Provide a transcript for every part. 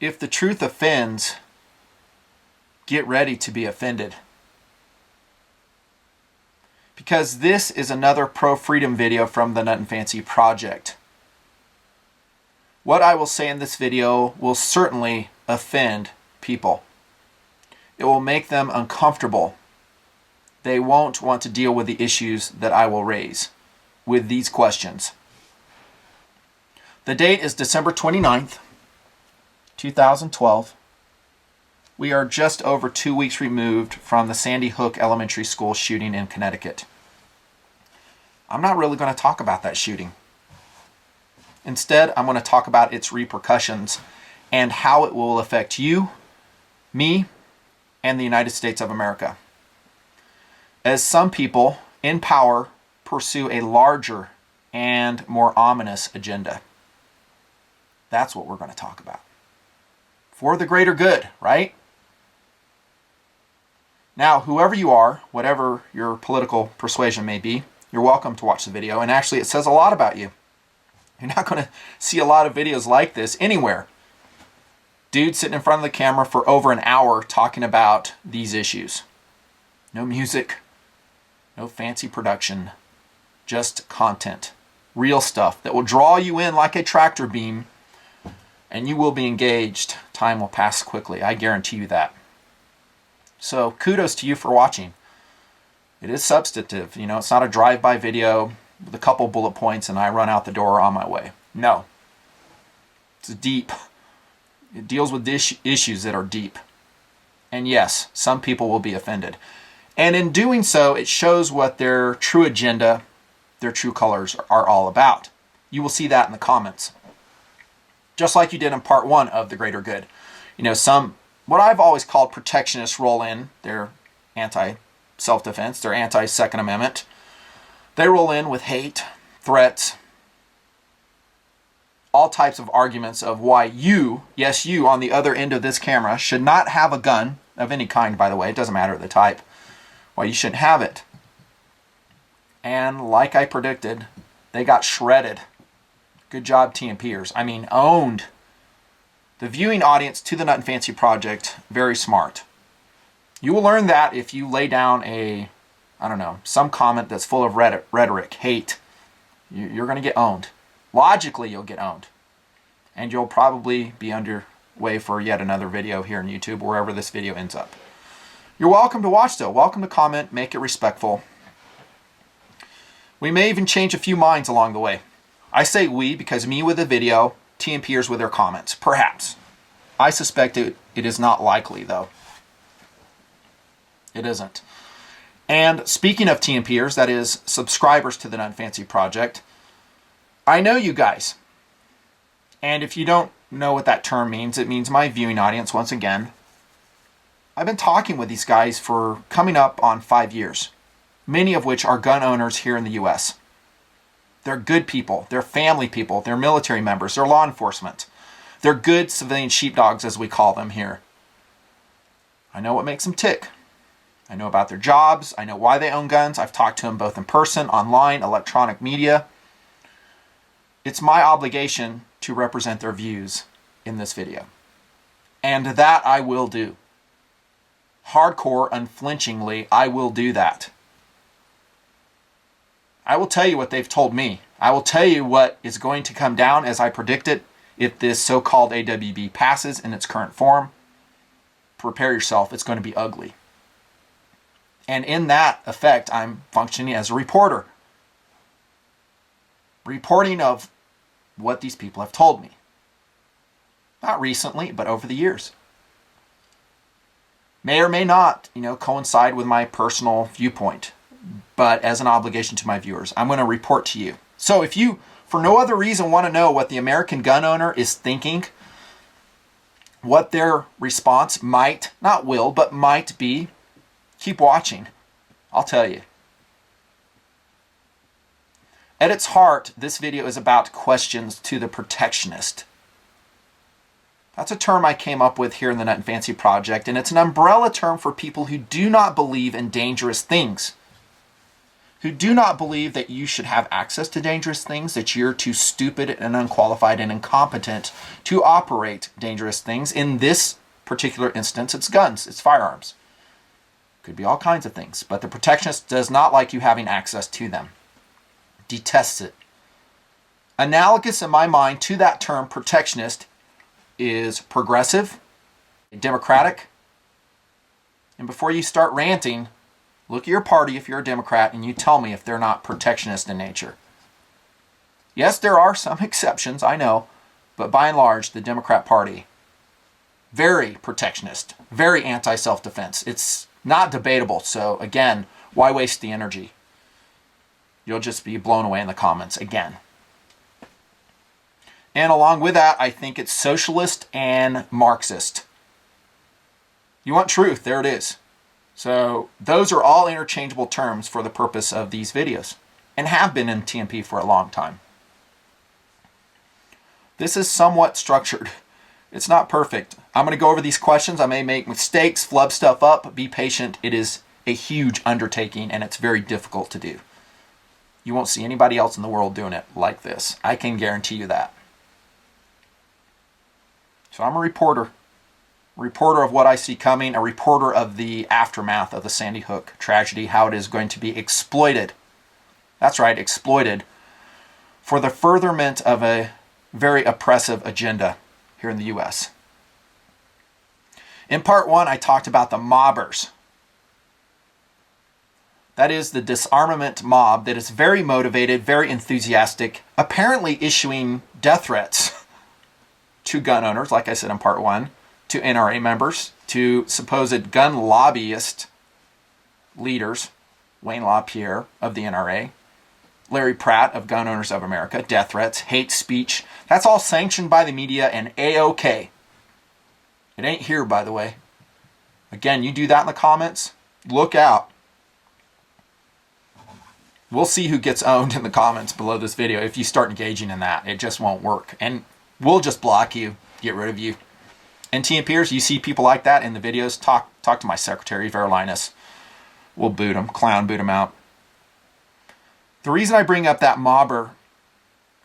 If the truth offends, get ready to be offended. Because this is another pro-freedom video from the Nutnfancy project. What I will say in this video will certainly offend people. It will make them uncomfortable. They won't want to deal with the issues that I will raise with these questions. The date is December 29th, 2012. We are just over 2 weeks removed from the Sandy Hook Elementary School shooting in Connecticut. I'm not really going to talk about that shooting. Instead, I'm going to talk about its repercussions and how it will affect you, me, and the United States of America. As some people in power pursue a larger and more ominous agenda. That's what we're going to talk about. For the greater good, right? Now, whoever you are, whatever your political persuasion may be, you're welcome to watch the video. And actually, it says a lot about you. You're not going to see a lot of videos like this anywhere. Dude sitting in front of the camera for over an hour talking about these issues. No music, no fancy production, just content. Real stuff that will draw you in like a tractor beam, and you will be engaged. Time will pass quickly. I guarantee you that. So kudos to you for watching. It is substantive. You know, it's not a drive-by video with a couple bullet points and I run out the door on my way. No. It's deep. It deals with issues that are deep. And yes, some people will be offended. And in doing so, it shows what their true agenda, their true colors are all about. You will see that in the comments. Just like you did in part 1 of The Greater Good. You know, what I've always called protectionists roll in. They're anti-self-defense. They're anti-Second Amendment. They roll in with hate, threats, all types of arguments of why you, yes you, on the other end of this camera, should not have a gun of any kind, by the way. It doesn't matter the type. Why you shouldn't have it. And like I predicted, they got shredded. Good job, TMPers. I mean, owned. The viewing audience to the Nutnfancy project, very smart. You will learn that if you lay down some comment that's full of rhetoric, hate. You're going to get owned. Logically, you'll get owned. And you'll probably be underway for yet another video here on YouTube, wherever this video ends up. You're welcome to watch, though. Welcome to comment. Make it respectful. We may even change a few minds along the way. I say we because me with the video, TMPers with their comments. Perhaps. I suspect it is not likely, though. It isn't. And speaking of TMPers, that is, subscribers to the Nutnfancy project, I know you guys. And if you don't know what that term means, it means my viewing audience, once again. I've been talking with these guys for coming up on 5 years, many of which are gun owners here in the U.S. They're good people. They're family people. They're military members. They're law enforcement. They're good civilian sheepdogs, as we call them here. I know what makes them tick. I know about their jobs. I know why they own guns. I've talked to them both in person, online, electronic media. It's my obligation to represent their views in this video. And that I will do. Hardcore, unflinchingly, I will do that. I will tell you what they've told me. I will tell you what is going to come down as I predict it if this so-called AWB passes in its current form. Prepare yourself. It's going to be ugly. And in that effect, I'm functioning as a reporter. Reporting of what these people have told me. Not recently, but over the years. May or may not, coincide with my personal viewpoint. But as an obligation to my viewers, I'm going to report to you. So if you, for no other reason, want to know what the American gun owner is thinking, what their response might, not will, but might be, keep watching. I'll tell you. At its heart, this video is about questions to the protectionist. That's a term I came up with here in the Nutnfancy project, and it's an umbrella term for people who do not believe in dangerous things. who do not believe that you should have access to dangerous things, that you're too stupid and unqualified and incompetent to operate dangerous things. In this particular instance, it's guns, it's firearms. Could be all kinds of things, but the protectionist does not like you having access to them. Detests it. Analogous in my mind to that term protectionist is progressive, democratic. And before you start ranting, look at your party if you're a Democrat and you tell me if they're not protectionist in nature. Yes, there are some exceptions, I know, but by and large, the Democrat Party, very protectionist, very anti-self-defense. It's not debatable, so again, why waste the energy? You'll just be blown away in the comments again. And along with that, I think it's socialist and Marxist. You want truth, there it is. So those are all interchangeable terms for the purpose of these videos and have been in TMP for a long time. This is somewhat structured. It's not perfect. I'm going to go over these questions. I may make mistakes, flub stuff up. Be patient. It is a huge undertaking and it's very difficult to do. You won't see anybody else in the world doing it like this. I can guarantee you that. So I'm a reporter of what I see coming, a reporter of the aftermath of the Sandy Hook tragedy, how it is going to be exploited. That's right, exploited for the furtherment of a very oppressive agenda here in the U.S. In part one, I talked about the mobbers. That is the disarmament mob that is very motivated, very enthusiastic, apparently issuing death threats to gun owners, like I said in part one, to NRA members, to supposed gun lobbyist leaders, Wayne LaPierre of the NRA, Larry Pratt of Gun Owners of America, death threats, hate speech. That's all sanctioned by the media and A-OK. It ain't here, by the way. Again, you do that in the comments, look out. We'll see who gets owned in the comments below this video if you start engaging in that. It just won't work. And we'll just block you, get rid of you. And TMPers, you see people like that in the videos, talk to my secretary, Verilinus. We'll boot them, clown boot them out. The reason I bring up that mobber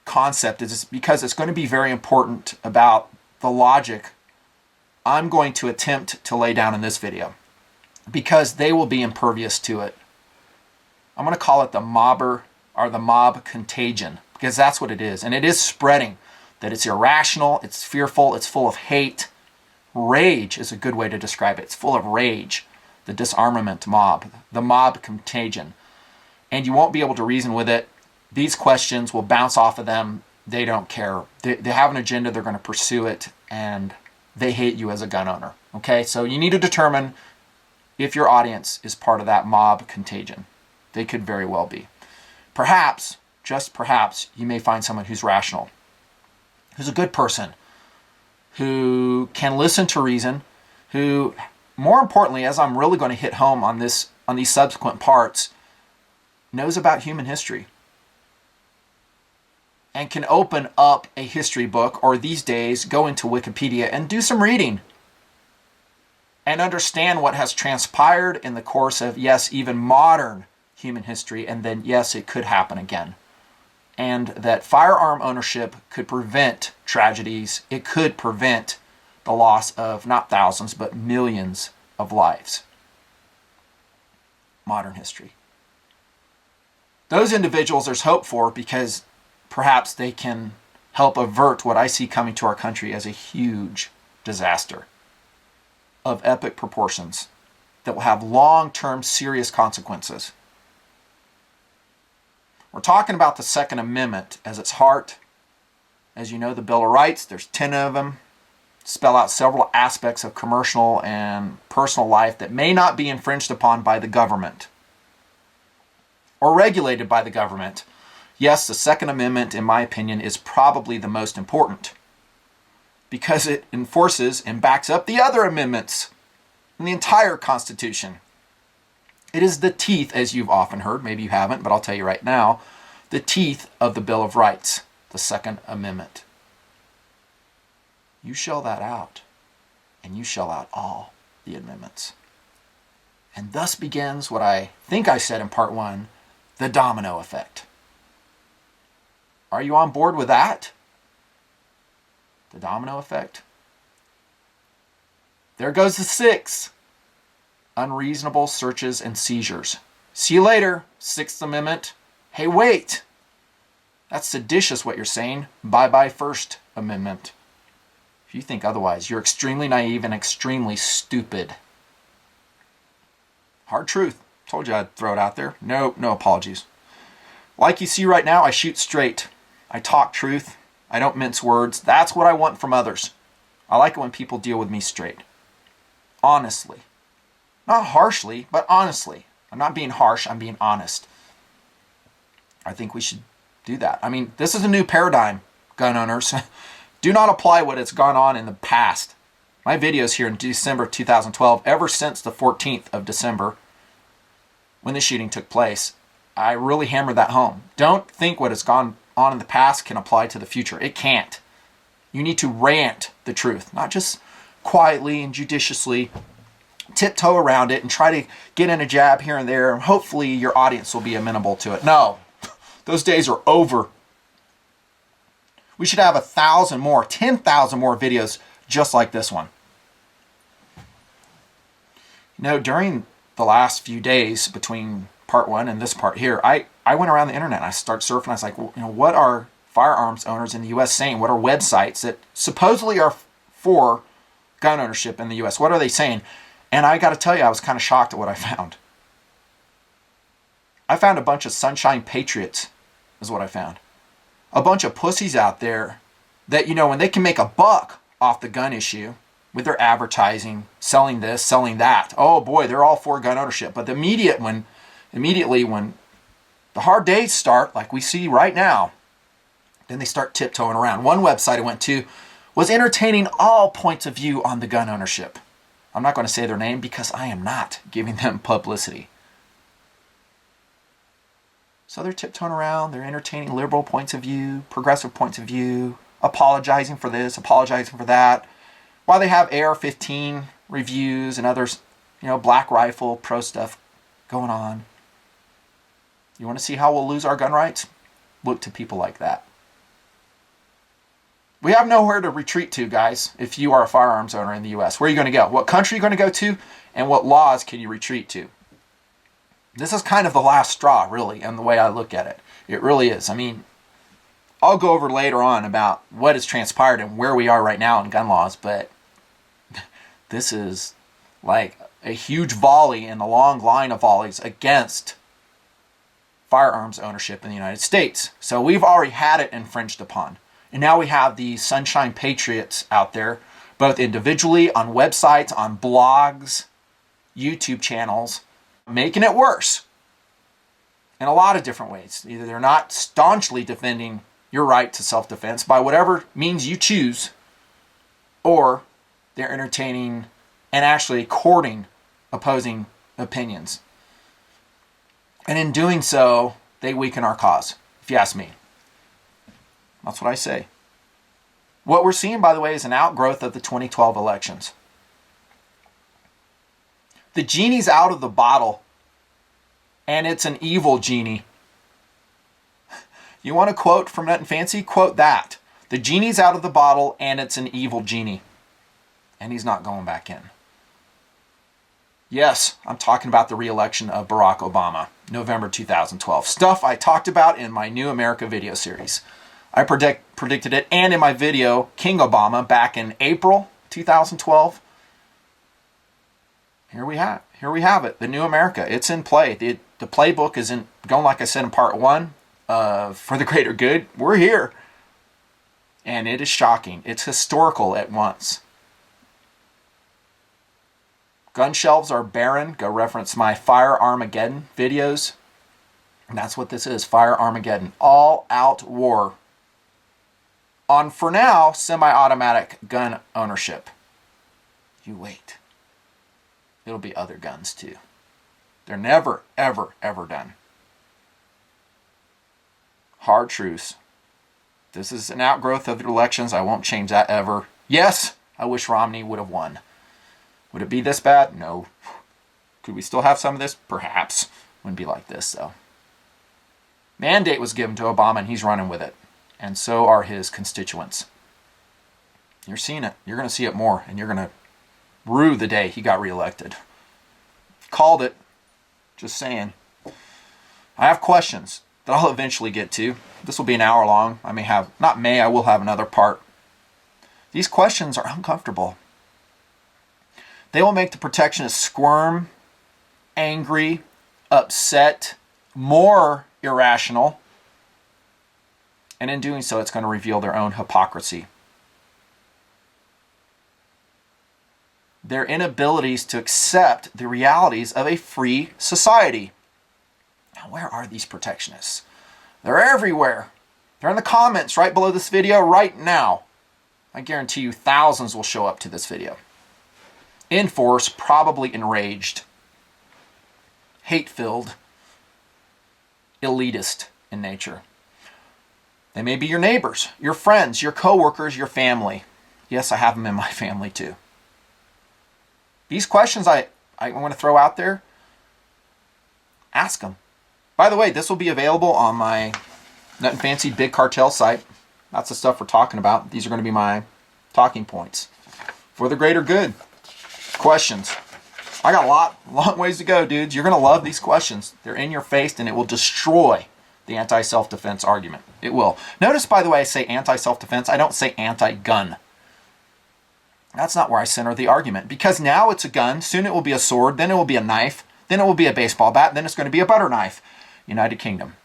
concept is because it's going to be very important about the logic I'm going to attempt to lay down in this video, because they will be impervious to it. I'm going to call it the mobber or the mob contagion, because that's what it is. And it is spreading, that it's irrational, it's fearful, it's full of hate. Rage is a good way to describe it. It's full of rage. The disarmament mob, the mob contagion. And you won't be able to reason with it. These questions will bounce off of them. They don't care. They have an agenda. They're going to pursue it. And they hate you as a gun owner. Okay? So you need to determine if your audience is part of that mob contagion. They could very well be. Perhaps, just perhaps, you may find someone who's rational, who's a good person, who can listen to reason, who, more importantly, as I'm really going to hit home on these subsequent parts, knows about human history and can open up a history book, or these days go into Wikipedia and do some reading and understand what has transpired in the course of, yes, even modern human history, and then, yes, it could happen again. And that firearm ownership could prevent tragedies. It could prevent the loss of not thousands, but millions of lives. Modern history. Those individuals there's hope for, because perhaps they can help avert what I see coming to our country as a huge disaster of epic proportions that will have long-term serious consequences. We're talking about the Second Amendment as its heart. As you know, the Bill of Rights, there's 10 of them, spell out several aspects of commercial and personal life that may not be infringed upon by the government or regulated by the government. Yes, the Second Amendment, in my opinion, is probably the most important because it enforces and backs up the other amendments in the entire Constitution. It is the teeth, as you've often heard, maybe you haven't, but I'll tell you right now, the teeth of the Bill of Rights, the Second Amendment. You shell that out, and you shell out all the amendments. And thus begins what I think I said in part one, The domino effect. Are you on board with that? The domino effect. There goes the 6. Unreasonable searches and seizures. See you later, Sixth Amendment. Hey, wait. That's seditious what you're saying. Bye-bye First Amendment. If you think otherwise, you're extremely naive and extremely stupid. Hard truth. Told you I'd throw it out there. No apologies. Like you see right now, I shoot straight. I talk truth. I don't mince words. That's what I want from others. I like it when people deal with me straight. Honestly. Not harshly, but honestly. I'm not being harsh, I'm being honest. I think we should do that. I mean, this is a new paradigm, gun owners. Do not apply what has gone on in the past. My videos here in December 2012, ever since the 14th of December, when the shooting took place, I really hammered that home. Don't think what has gone on in the past can apply to the future. It can't. You need to rant the truth, not just quietly and judiciously tiptoe around it and try to get in a jab here and there, and hopefully your audience will be amenable to it. No, those days are over. We should have 1,000 more, 10,000 more videos just like this one. You know, during the last few days between part 1 and this part here, I went around the internet and I started surfing. I was like, well, what are firearms owners in the U.S. saying? What are websites that supposedly are for gun ownership in the U.S.? What are they saying? And I got to tell you, I was kind of shocked at what I found. I found a bunch of sunshine patriots, is what I found. A bunch of pussies out there that, you know, when they can make a buck off the gun issue with their advertising, selling this, selling that, oh boy, they're all for gun ownership. But immediately when the hard days start, like we see right now, then they start tiptoeing around. One website I went to was entertaining all points of view on the gun ownership. I'm not going to say their name because I am not giving them publicity. So they're tiptoeing around, they're entertaining liberal points of view, progressive points of view, apologizing for this, apologizing for that, while they have AR-15 reviews and others, you know, Black Rifle, pro stuff going on. You want to see how we'll lose our gun rights? Look to people like that. We have nowhere to retreat to, guys, if you are a firearms owner in the U.S. Where are you going to go? What country are you going to go to? And what laws can you retreat to? This is kind of the last straw, really, and the way I look at it. It really is. I mean, I'll go over later on about what has transpired and where we are right now in gun laws, but this is like a huge volley in a long line of volleys against firearms ownership in the United States. So we've already had it infringed upon. And now we have these sunshine patriots out there, both individually, on websites, on blogs, YouTube channels, making it worse in a lot of different ways. Either they're not staunchly defending your right to self-defense by whatever means you choose, or they're entertaining and actually courting opposing opinions. And in doing so, they weaken our cause, if you ask me. That's what I say. What we're seeing, by the way, is an outgrowth of the 2012 elections. The genie's out of the bottle, and it's an evil genie. You want a quote from Nutnfancy? Quote that. The genie's out of the bottle, and it's an evil genie. And he's not going back in. Yes, I'm talking about the re-election of Barack Obama, November 2012. Stuff I talked about in my New America video series. I predicted it, and in my video, King Obama, back in April 2012. Here we have it, the New America. It's in play. The playbook is going, like I said in part 1, for the greater good. We're here. And it is shocking. It's historical at once. Gun shelves are barren. Go reference my Fire Armageddon videos. And that's what this is, Fire Armageddon. All-out war on, for now, semi-automatic gun ownership. You wait. It'll be other guns too. They're never, ever, ever done. Hard truths. This is an outgrowth of the elections. I won't change that ever. Yes, I wish Romney would have won. Would it be this bad? No. Could we still have some of this? Perhaps. Wouldn't be like this, though. Mandate was given to Obama, and he's running with it. And so are his constituents. You're seeing it. You're going to see it more, and you're going to rue the day he got reelected. Called it. Just saying. I have questions that I'll eventually get to. This will be an hour long. I will have another part. These questions are uncomfortable. They will make the protectionists squirm, angry, upset, more irrational. And in doing so, it's going to reveal their own hypocrisy. Their inabilities to accept the realities of a free society. Now, where are these protectionists? They're everywhere. They're in the comments right below this video right now. I guarantee you thousands will show up to this video. In force, probably enraged, hate-filled, elitist in nature. They may be your neighbors, your friends, your co-workers, your family. Yes, I have them in my family too. These questions I want to throw out there, ask them. By the way, this will be available on my Nutnfancy Big Cartel site. That's the stuff we're talking about. These are going to be my talking points. For the greater good. Questions. I got a long ways to go, dudes. You're going to love these questions. They're in your face, and it will destroy the anti-self-defense argument. It will. Notice, by the way, I say anti-self-defense. I don't say anti-gun. That's not where I center the argument. Because now it's a gun. Soon it will be a sword. Then it will be a knife. Then it will be a baseball bat. Then it's going to be a butter knife. United Kingdom.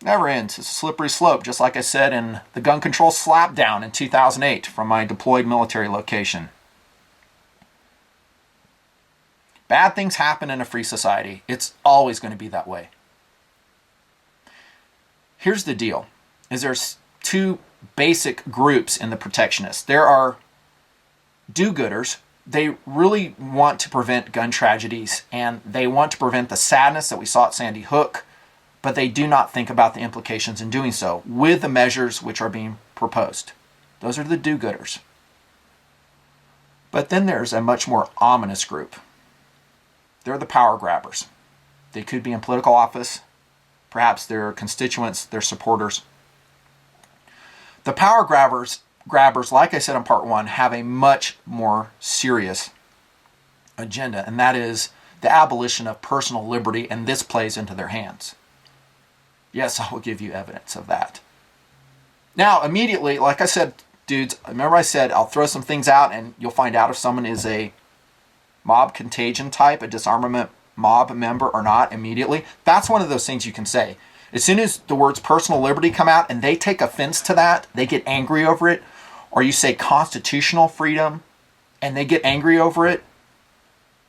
Never ends. It's a slippery slope, just like I said in the gun control slapdown in 2008 from my deployed military location. Bad things happen in a free society. It's always going to be that way. Here's the deal, is there's two basic groups in the protectionists. There are do-gooders. They really want to prevent gun tragedies, and they want to prevent the sadness that we saw at Sandy Hook, but they do not think about the implications in doing so with the measures which are being proposed. Those are the do-gooders. But then there's a much more ominous group. They're the power grabbers. They could be in political office. Perhaps their constituents, their supporters. The power grabbers, like I said in part one, have a much more serious agenda, and that is the abolition of personal liberty, and this plays into their hands. Yes, I will give you evidence of that. Now, immediately, like I said, dudes, remember I said I'll throw some things out and you'll find out if someone is a mob contagion type, a disarmament mob member or not immediately. That's one of those things you can say. As soon as the words personal liberty come out and they take offense to that, they get angry over it, or you say constitutional freedom and they get angry over it,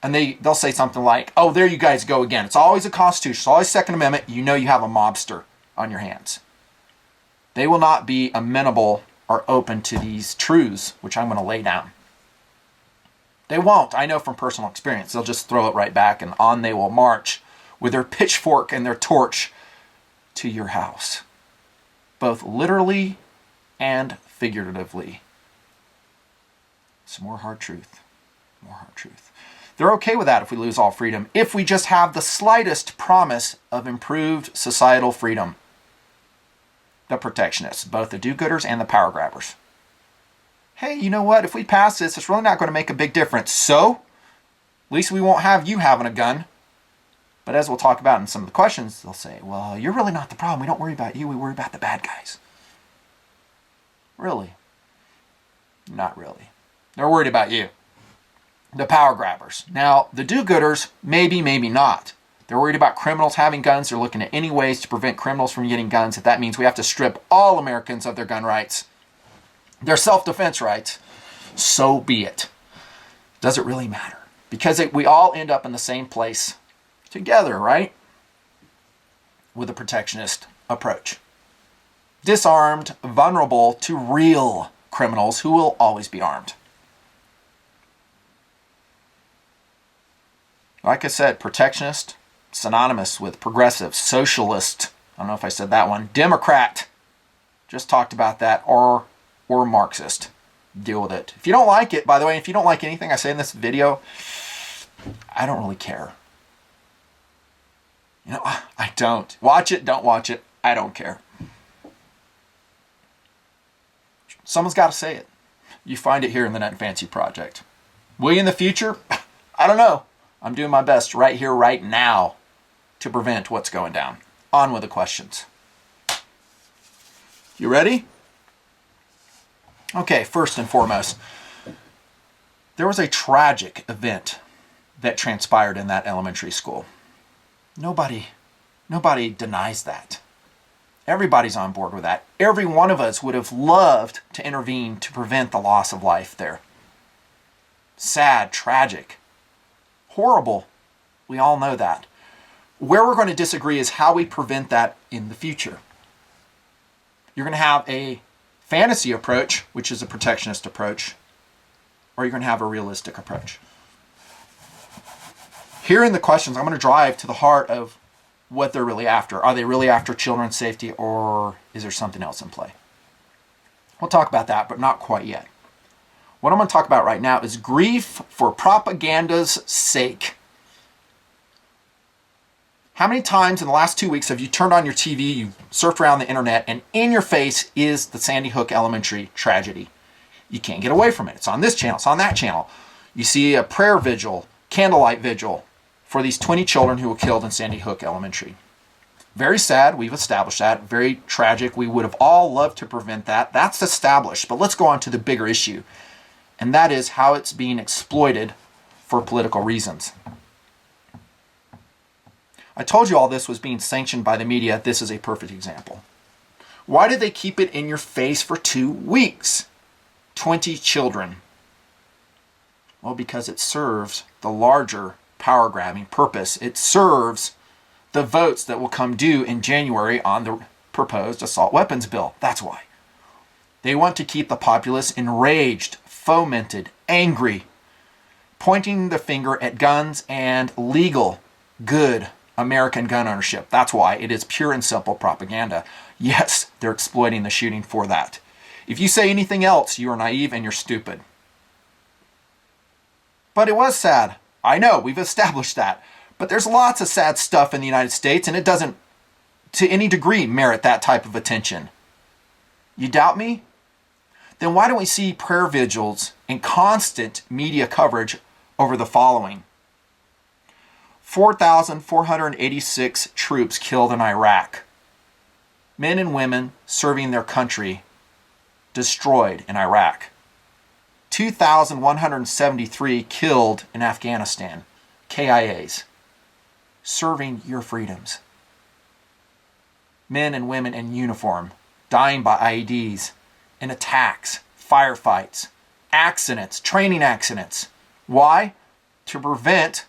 and they'll say something like, oh, there you guys go again. It's always a Constitution. It's always Second Amendment. You know you have a mobster on your hands. They will not be amenable or open to these truths, which I'm going to lay down. They won't. I know from personal experience. They'll just throw it right back, and on they will march with their pitchfork and their torch to your house, both literally and figuratively. Some more hard truth. More hard truth. They're okay with that if we lose all freedom, if we just have the slightest promise of improved societal freedom. The protectionists, both the do-gooders and the power grabbers. Hey, you know what? If we pass this, it's really not going to make a big difference. So, at least we won't have you having a gun. But as we'll talk about in some of the questions, they'll say, well, you're really not the problem. We don't worry about you. We worry about the bad guys. Really? Not really. They're worried about you. The power grabbers. Now, the do-gooders, maybe, maybe not. They're worried about criminals having guns. They're looking at any ways to prevent criminals from getting guns. If that means we have to strip all Americans of their gun rights, their self-defense rights, so be it. Does it really matter? Because we all end up in the same place together, right? With a protectionist approach. Disarmed, vulnerable to real criminals who will always be armed. Like I said, protectionist, synonymous with progressive, socialist, I don't know if I said that one, Democrat, just talked about that, or Marxist. Deal with it. If you don't like it, by the way, if you don't like anything I say in this video, I don't really care. You know, I don't. Watch it, don't watch it. I don't care. Someone's got to say it. You find it here in the Nutnfancy Project. Will you in the future? I don't know. I'm doing my best right here, right now to prevent what's going down. On with the questions. You ready? Okay, first and foremost, there was a tragic event that transpired in that elementary school. Nobody denies that. Everybody's on board with that. Every one of us would have loved to intervene to prevent the loss of life there. Sad, tragic, horrible. We all know that. Where we're going to disagree is how we prevent that in the future. You're going to have a fantasy approach, which is a protectionist approach, or you're going to have a realistic approach. Here in the questions, I'm going to drive to the heart of what they're really after. Are they really after children's safety, or is there something else in play? We'll talk about that, but not quite yet. What I'm going to talk about right now is grief for propaganda's sake. How many times in the last 2 weeks have you turned on your TV, you surfed around the internet, and in your face is the Sandy Hook Elementary tragedy? You can't get away from it. It's on this channel, it's on that channel. You see a prayer vigil, candlelight vigil for these 20 children who were killed in Sandy Hook Elementary. Very sad, we've established that. Very tragic, we would have all loved to prevent that. That's established, but let's go on to the bigger issue, and that is how it's being exploited for political reasons. I told you all this was being sanctioned by the media. This is a perfect example. Why did they keep it in your face for 2 weeks? 20 children. Well, because it serves the larger power-grabbing purpose. It serves the votes that will come due in January on the proposed assault weapons bill. That's why. They want to keep the populace enraged, fomented, angry, pointing the finger at guns and legal, good American gun ownership. That's why. It is pure and simple propaganda. Yes, they're exploiting the shooting for that. If you say anything else, you are naive and you're stupid. But it was sad. I know, we've established that. But there's lots of sad stuff in the United States, and it doesn't, to any degree, merit that type of attention. You doubt me? Then why don't we see prayer vigils and constant media coverage over the following? 4,486 troops killed in Iraq. Men and women serving their country destroyed in Iraq. 2,173 killed in Afghanistan. KIAs. Serving your freedoms. Men and women in uniform dying by IEDs in attacks, firefights, accidents, training accidents. Why? To prevent,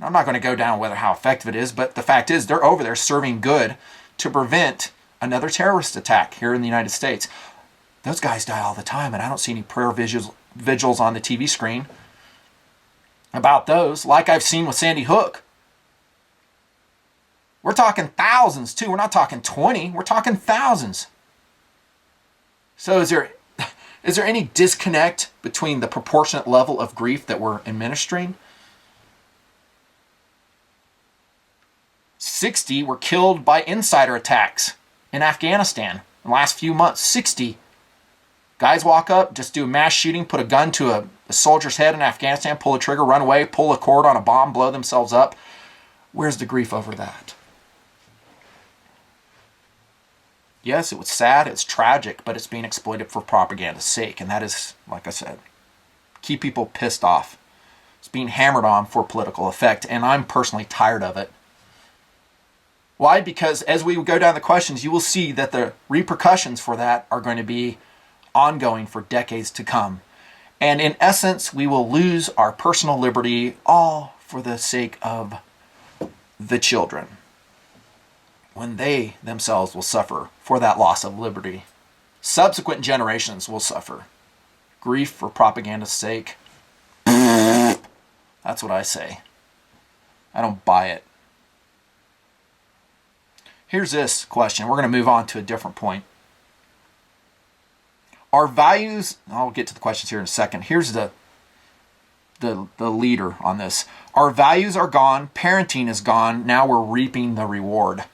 I'm not going to go down whether how effective it is, but the fact is they're over there serving good to prevent another terrorist attack here in the United States. Those guys die all the time, and I don't see any prayer vigils on the TV screen about those, like I've seen with Sandy Hook. We're talking thousands, too. We're not talking 20. We're talking thousands. So is there any disconnect between the proportionate level of grief that we're administering? 60 were killed by insider attacks in Afghanistan in the last few months. 60. Guys walk up, just do a mass shooting, put a gun to a soldier's head in Afghanistan, pull a trigger, run away, pull a cord on a bomb, blow themselves up. Where's the grief over that? Yes, it was sad, it's tragic, but it's being exploited for propaganda's sake. And that is, like I said, keep people pissed off. It's being hammered on for political effect, and I'm personally tired of it. Why? Because as we go down the questions, you will see that the repercussions for that are going to be ongoing for decades to come. And in essence, we will lose our personal liberty, all for the sake of the children, when they themselves will suffer for that loss of liberty. Subsequent generations will suffer. Grief for propaganda's sake. That's what I say. I don't buy it. Here's this question. We're going to move on to a different point. Our values, I'll get to the questions here in a second. Here's the the leader on this. Our values are gone. Parenting is gone. Now we're reaping the reward.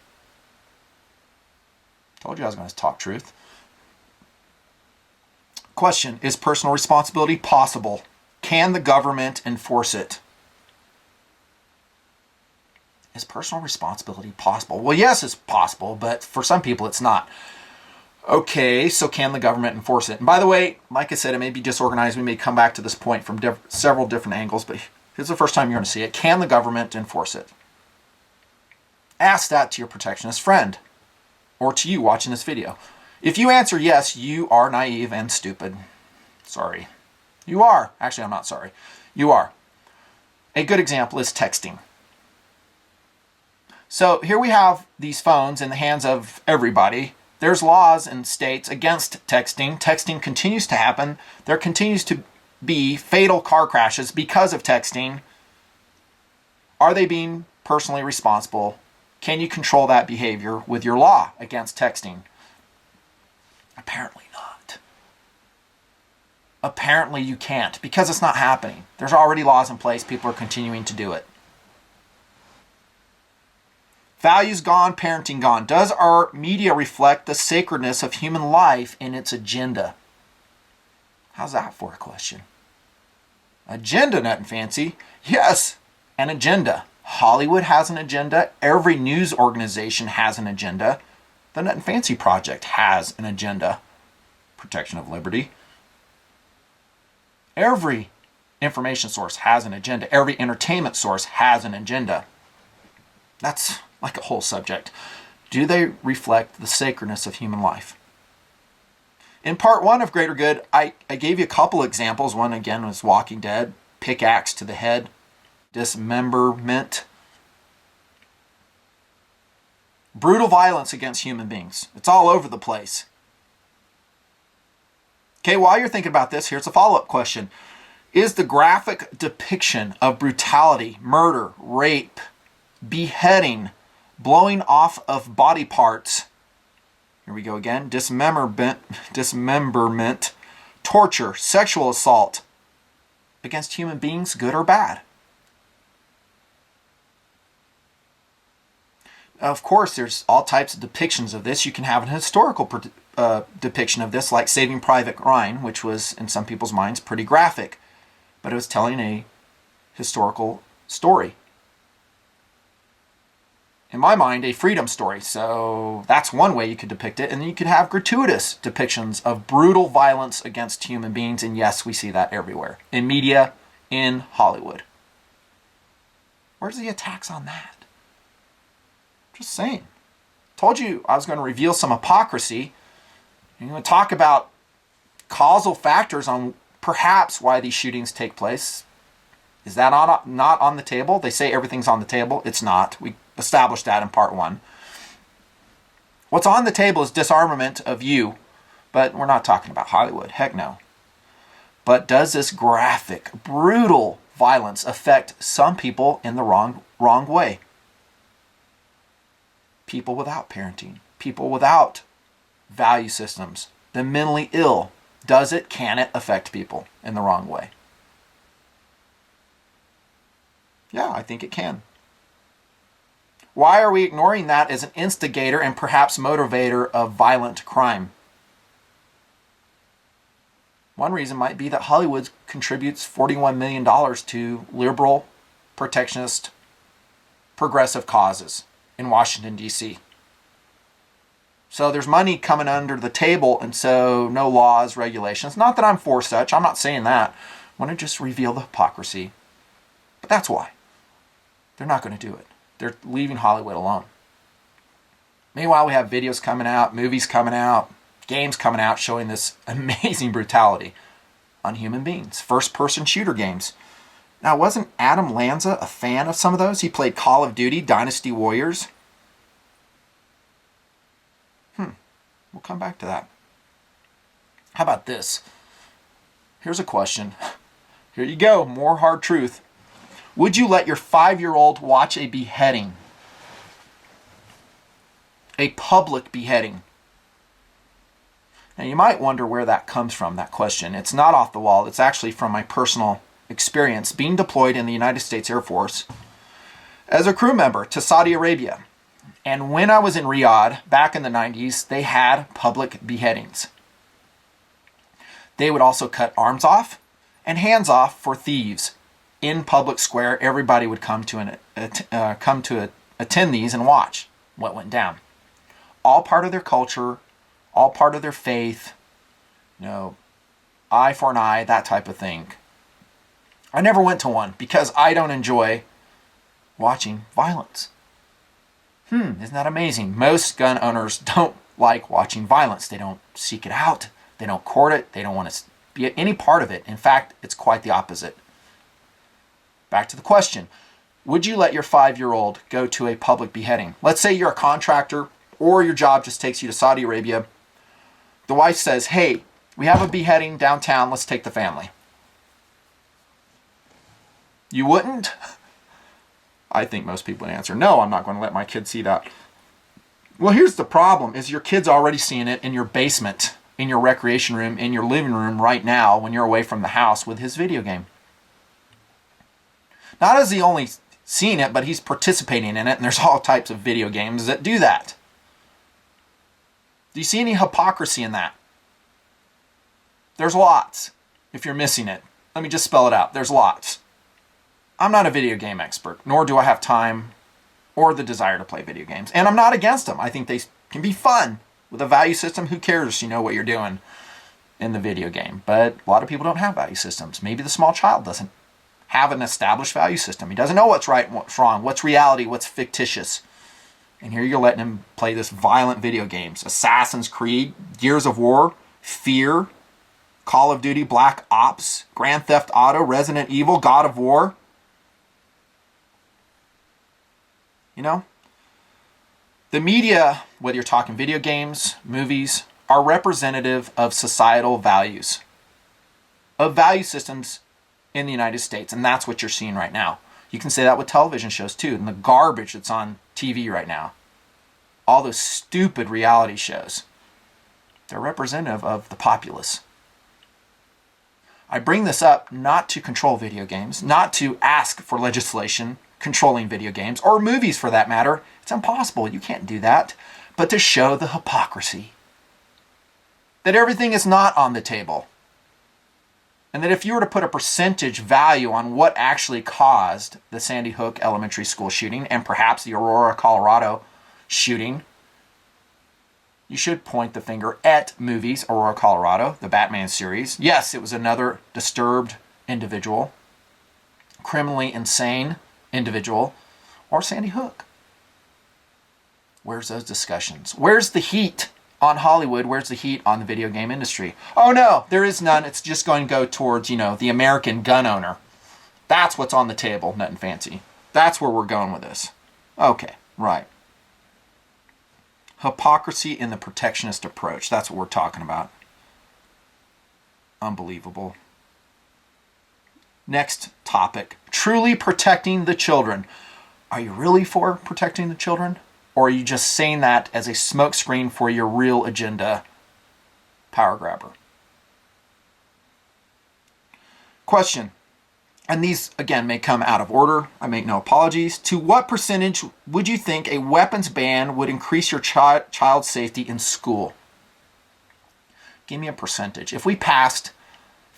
Told you I was going to talk truth. Question, is personal responsibility possible? Can the government enforce it? Is personal responsibility possible? Well, yes, it's possible, but for some people it's not. Okay, so can the government enforce it? And by the way, like I said, it may be disorganized. We may come back to this point from several different angles, but here's the first time you're going to see it. Can the government enforce it? Ask that to your protectionist friend or to you watching this video. If you answer yes, you are naive and stupid. Sorry. You are. Actually, I'm not sorry. You are. A good example is texting. So here we have these phones in the hands of everybody. There's laws in states against texting. Texting continues to happen. There continues to be fatal car crashes because of texting. Are they being personally responsible? Can you control that behavior with your law against texting? Apparently not. Apparently you can't because it's not happening. There's already laws in place. People are continuing to do it. Values gone, parenting gone. Does our media reflect the sacredness of human life in its agenda? How's that for a question? Agenda, Nutnfancy? Yes, an agenda. Hollywood has an agenda. Every news organization has an agenda. The Nutnfancy Project has an agenda. Protection of liberty. Every information source has an agenda. Every entertainment source has an agenda. That's like a whole subject. Do they reflect the sacredness of human life? In part 1 of Greater Good, I gave you a couple examples. One, again, was Walking Dead, pickaxe to the head, dismemberment, brutal violence against human beings. It's all over the place. Okay, while you're thinking about this, here's a follow-up question. Is the graphic depiction of brutality, murder, rape, beheading, blowing off of body parts, here we go again, dismemberment, torture, sexual assault against human beings, good or bad? Of course, there's all types of depictions of this. You can have an historical depiction of this, like Saving Private Ryan, which was, in some people's minds, pretty graphic. But it was telling a historical story. In my mind, a freedom story. So that's one way you could depict it. And then you could have gratuitous depictions of brutal violence against human beings. And yes, we see that everywhere. In media, in Hollywood. Where's the attacks on that? Just saying. Told you I was going to reveal some hypocrisy. I'm going to talk about causal factors on perhaps why these shootings take place. Is that not on the table? They say everything's on the table. It's not. We established that in part 1. What's on the table is disarmament of you, but we're not talking about Hollywood. Heck no. But does this graphic, brutal violence affect some people in the wrong way? People without parenting, people without value systems, the mentally ill. Does it, can it affect people in the wrong way? Yeah, I think it can. Why are we ignoring that as an instigator and perhaps motivator of violent crime? One reason might be that Hollywood contributes $41 million to liberal, protectionist, progressive causes in Washington, D.C. So there's money coming under the table, and so no laws, regulations. Not that I'm for such. I'm not saying that. I want to just reveal the hypocrisy. But that's why. They're not going to do it. They're leaving Hollywood alone. Meanwhile, we have videos coming out, movies coming out, games coming out showing this amazing brutality on human beings. First-person shooter games. Now, wasn't Adam Lanza a fan of some of those? He played Call of Duty, Dynasty Warriors. We'll come back to that. How about this? Here's a question. Here you go, more hard truth. Would you let your 5-year-old watch a beheading? A public beheading? Now you might wonder where that comes from, that question. It's not off the wall. It's actually from my personal experience being deployed in the United States Air Force as a crew member to Saudi Arabia. And when I was in Riyadh back in the 90s, they had public beheadings. They would also cut arms off and hands off for thieves in public square. Everybody would come to attend these and watch what went down. All part of their culture, all part of their faith, eye for an eye, that type of thing. I never went to one because I don't enjoy watching violence. Isn't that amazing? Most gun owners don't like watching violence. They don't seek it out. They don't court it. They don't want to be any part of it. In fact, it's quite the opposite. Back to the question. Would you let your 5-year-old go to a public beheading? Let's say you're a contractor or your job just takes you to Saudi Arabia. The wife says, hey, we have a beheading downtown. Let's take the family. You wouldn't? I think most people would answer, no, I'm not going to let my kids see that. Well, here's the problem, is your kid's already seeing it in your basement, in your recreation room, in your living room right now when you're away from the house with his video game. Not has he only seen it, but he's participating in it, and there's all types of video games that do that. Do you see any hypocrisy in that? There's lots, if you're missing it. Let me just spell it out. There's lots. I'm not a video game expert, nor do I have time or the desire to play video games. And I'm not against them. I think they can be fun. With a value system, who cares? You know what you're doing in the video game. But a lot of people don't have value systems. Maybe the small child doesn't have an established value system. He doesn't know what's right and what's wrong, what's reality, what's fictitious. And here you're letting him play this violent video games. Assassin's Creed, Gears of War, Fear, Call of Duty, Black Ops, Grand Theft Auto, Resident Evil, God of War. The media, whether you're talking video games, movies, are representative of societal values, of value systems in the United States. And that's what you're seeing right now. You can say that with television shows too, and the garbage that's on TV right now. All those stupid reality shows. They're representative of the populace. I bring this up not to control video games, not to ask for legislation controlling video games, or movies for that matter. It's impossible. You can't do that. But to show the hypocrisy. That everything is not on the table. And that if you were to put a percentage value on what actually caused the Sandy Hook Elementary School shooting, and perhaps the Aurora, Colorado shooting, you should point the finger at movies, Aurora, Colorado, the Batman series. Yes, it was another disturbed individual, criminally insane individual, or Sandy Hook. Where's those discussions? Where's the heat on Hollywood? Where's the heat on the video game industry? Oh no, there is none. It's just going to go towards, the American gun owner. That's what's on the table, Nutnfancy. That's where we're going with this. Okay, right. Hypocrisy in the protectionist approach. That's what we're talking about. Unbelievable. Next topic, truly protecting the children. Are you really for protecting the children? Or are you just saying that as a smokescreen for your real agenda power grabber? Question, and these again may come out of order. I make no apologies. To what percentage would you think a weapons ban would increase your child's safety in school? Give me a percentage. If we passed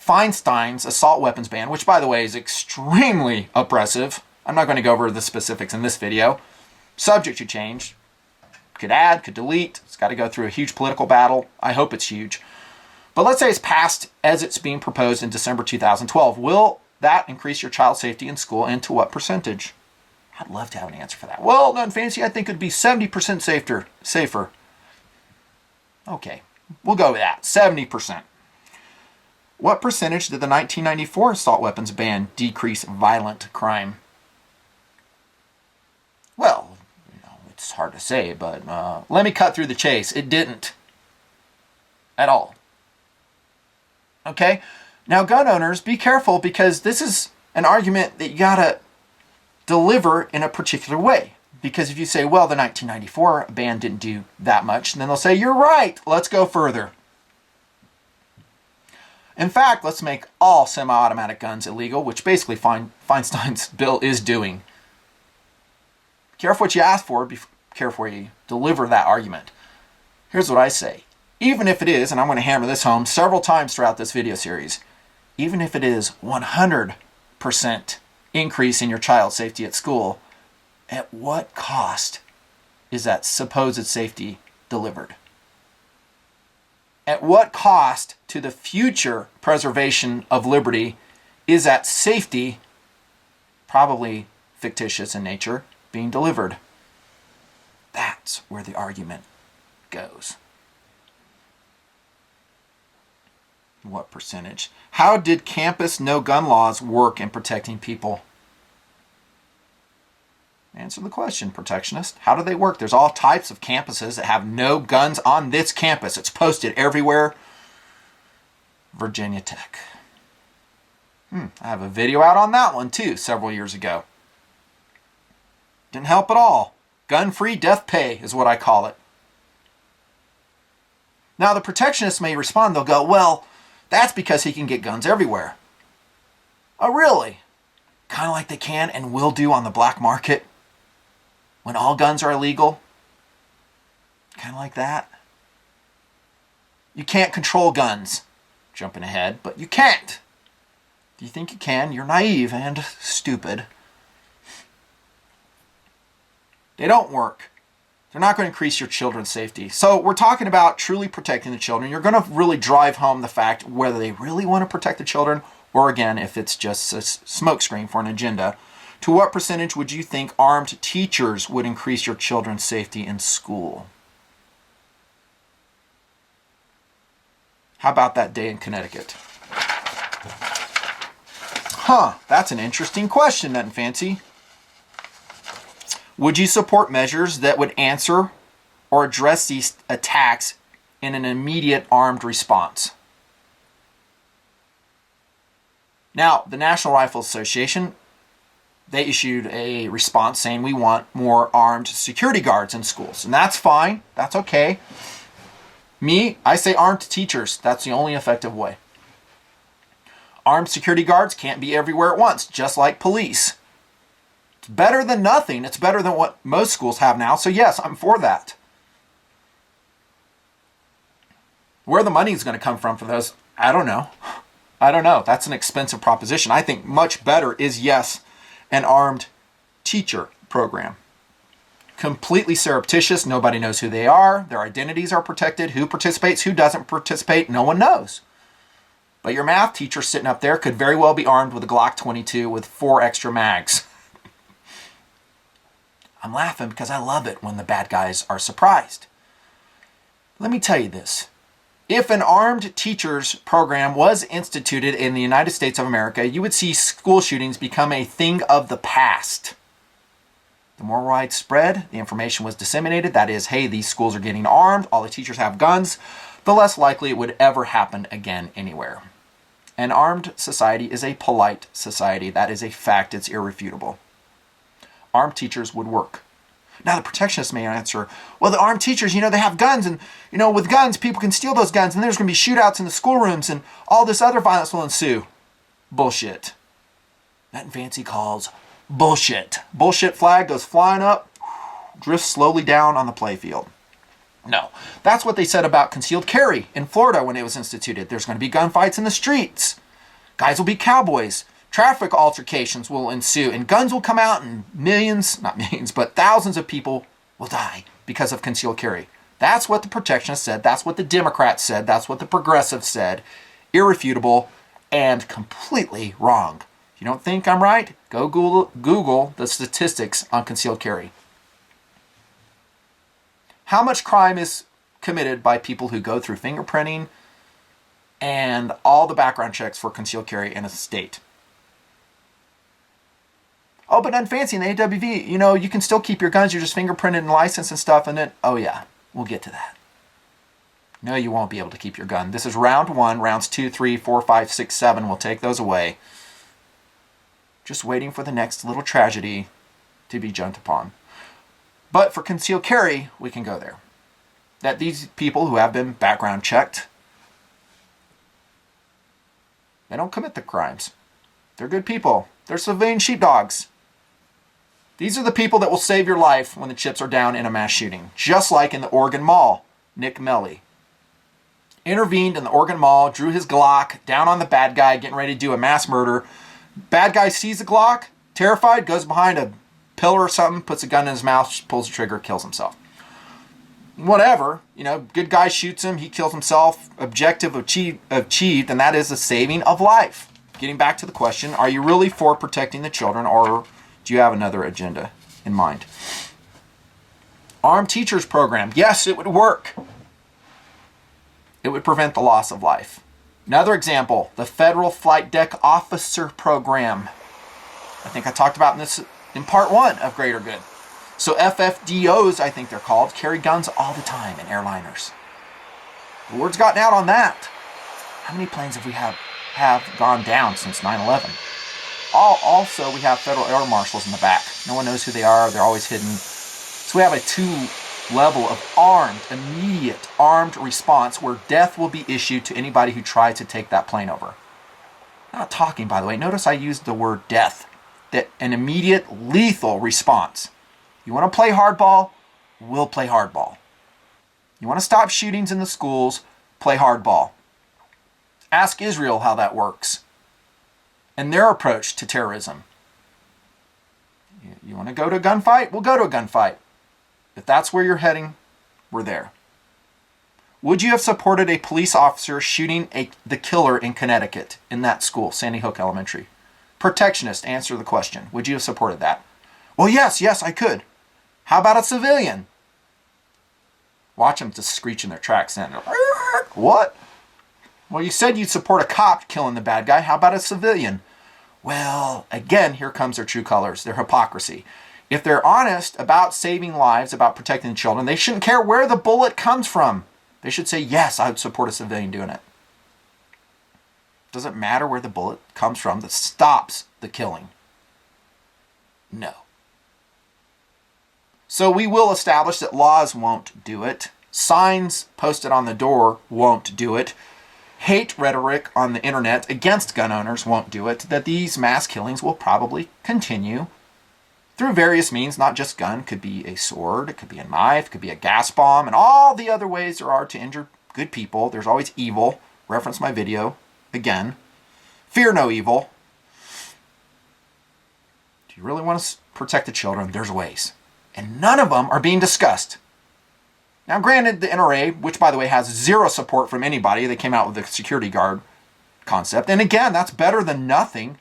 Feinstein's assault weapons ban, which by the way is extremely oppressive. I'm not going to go over the specifics in this video. Subject to change. Could add, could delete. It's got to go through a huge political battle. I hope it's huge. But let's say it's passed as it's being proposed in December 2012. Will that increase your child's safety in school, and to what percentage? I'd love to have an answer for that. Well, Nutnfancy, I think it'd be 70% safer. Okay, we'll go with that. 70%. What percentage did the 1994 assault weapons ban decrease violent crime? Well, it's hard to say, but let me cut through the chase. It didn't. At all. Okay? Now, gun owners, be careful, because this is an argument that you gotta deliver in a particular way. Because if you say, well, the 1994 ban didn't do that much, then they'll say, you're right, let's go further. In fact, let's make all semi-automatic guns illegal, which basically Feinstein's bill is doing. Careful what you ask for, be careful where you deliver that argument. Here's what I say. Even if it is, and I'm going to hammer this home several times throughout this video series, even if it is 100% increase in your child's safety at school, at what cost is that supposed safety delivered? At what cost to the future preservation of liberty is that safety, probably fictitious in nature, being delivered? That's where the argument goes. What percentage? How did campus no-gun laws work in protecting people? Answer the question, protectionist. How do they work? There's all types of campuses that have no guns on this campus. It's posted everywhere. Virginia Tech. I have a video out on that one too several years ago. Didn't help at all. Gun-free death pay is what I call it. Now the protectionists may respond, they'll go, well, that's because he can get guns everywhere. Oh really? Kind of like they can and will do on the black market when all guns are illegal? Kind of like that? You can't control guns. Jumping ahead, but you can't. If you think you can, you're naive and stupid. They don't work. They're not going to increase your children's safety. So we're talking about truly protecting the children. You're going to really drive home the fact whether they really want to protect the children or, again, if it's just a smokescreen for an agenda. To what percentage would you think armed teachers would increase your children's safety in school? How about that day in Connecticut? That's an interesting question, Nutnfancy. Would you support measures that would answer or address these attacks in an immediate armed response? Now, the National Rifle Association, they issued a response saying we want more armed security guards in schools. And that's fine. That's okay. Me, I say armed teachers. That's the only effective way. Armed security guards can't be everywhere at once, just like police. It's better than nothing. It's better than what most schools have now. So yes, I'm for that. Where the money is going to come from for those, I don't know. That's an expensive proposition. I think much better is, yes, an armed teacher program. Completely surreptitious. Nobody knows who they are. Their identities are protected. Who participates, who doesn't participate, no one knows. But your math teacher sitting up there could very well be armed with a Glock 22 with 4 extra mags. I'm laughing because I love it when the bad guys are surprised. Let me tell you this. If an armed teachers program was instituted in the United States of America, you would see school shootings become a thing of the past. The more widespread the information was disseminated, that is, hey, these schools are getting armed, all the teachers have guns, the less likely it would ever happen again anywhere. An armed society is a polite society. That is a fact. It's irrefutable. Armed teachers would work. Now the protectionists may answer, well, the armed teachers, they have guns, and, with guns, people can steal those guns, and there's going to be shootouts in the schoolrooms, and all this other violence will ensue. Bullshit. Nutnfancy calls bullshit. Bullshit flag goes flying up, drifts slowly down on the playfield. No, that's what they said about concealed carry in Florida when it was instituted. There's going to be gunfights in the streets. Guys will be cowboys. Traffic altercations will ensue, and guns will come out, and not millions, but thousands of people will die because of concealed carry. That's what the protectionists said. That's what the Democrats said. That's what the progressives said. Irrefutable and completely wrong. If you don't think I'm right, go Google the statistics on concealed carry. How much crime is committed by people who go through fingerprinting and all the background checks for concealed carry in a state? Oh, but Nutnfancy in the AWV, you can still keep your guns. You're just fingerprinted and licensed and stuff. And then, oh yeah, we'll get to that. No, you won't be able to keep your gun. This is round 1. Rounds 2, 3, 4, 5, 6, 7. We'll take those away. Just waiting for the next little tragedy to be jumped upon. But for concealed carry, we can go there. That these people who have been background checked They don't commit the crimes. They're good people. They're civilian sheepdogs. These are the people that will save your life when the chips are down in a mass shooting. Just like in the Oregon Mall, Nick Melly intervened in the Oregon Mall, drew his Glock down on the bad guy getting ready to do a mass murder. Bad guy sees the Glock, terrified, goes behind a pillar or something, puts a gun in his mouth, pulls the trigger, kills himself. Whatever, good guy shoots him, he kills himself, objective achieved, and that is the saving of life. Getting back to the question, are you really for protecting the children, or do you have another agenda in mind? Armed teachers program, yes, it would work. It would prevent the loss of life. Another example, the Federal Flight Deck Officer Program. I think I talked about this in part 1 of Greater Good. So FFDOs, I think they're called, carry guns all the time in airliners. The word's gotten out on that. How many planes have we have gone down since 9/11? Also, we have federal air marshals in the back. No one knows who they are. They're always hidden. So we have a 2-level of immediate armed response where death will be issued to anybody who tries to take that plane over. I'm not talking, by the way. Notice I used the word death. That an immediate lethal response. You want to play hardball? We'll play hardball. You want to stop shootings in the schools? Play hardball. Ask Israel how that works and their approach to terrorism. You want to go to a gunfight? We'll go to a gunfight. If that's where you're heading, we're there. Would you have supported a police officer shooting the killer in Connecticut in that school, Sandy Hook Elementary? Protectionist, answer the question. Would you have supported that? Well, yes, I could. How about a civilian? Watch them just screech in their tracks. And what? Well, you said you'd support a cop killing the bad guy. How about a civilian? Well, again, here comes their true colors, their hypocrisy. If they're honest about saving lives, about protecting children, they shouldn't care where the bullet comes from. They should say, yes, I would support a civilian doing it. Does it matter where the bullet comes from that stops the killing? No. So we will establish that laws won't do it. Signs posted on the door won't do it. Hate rhetoric on the internet against gun owners won't do it. That these mass killings will probably continue through various means, not just gun. Could be a sword, it could be a knife, it could be a gas bomb, and all the other ways there are to injure good people. There's always evil. Reference my video again. Fear no evil. Do you really want to protect the children? There's ways. And none of them are being discussed. Now, granted, the NRA, which, by the way, has zero support from anybody, they came out with the security guard concept. And again, that's better than nothing.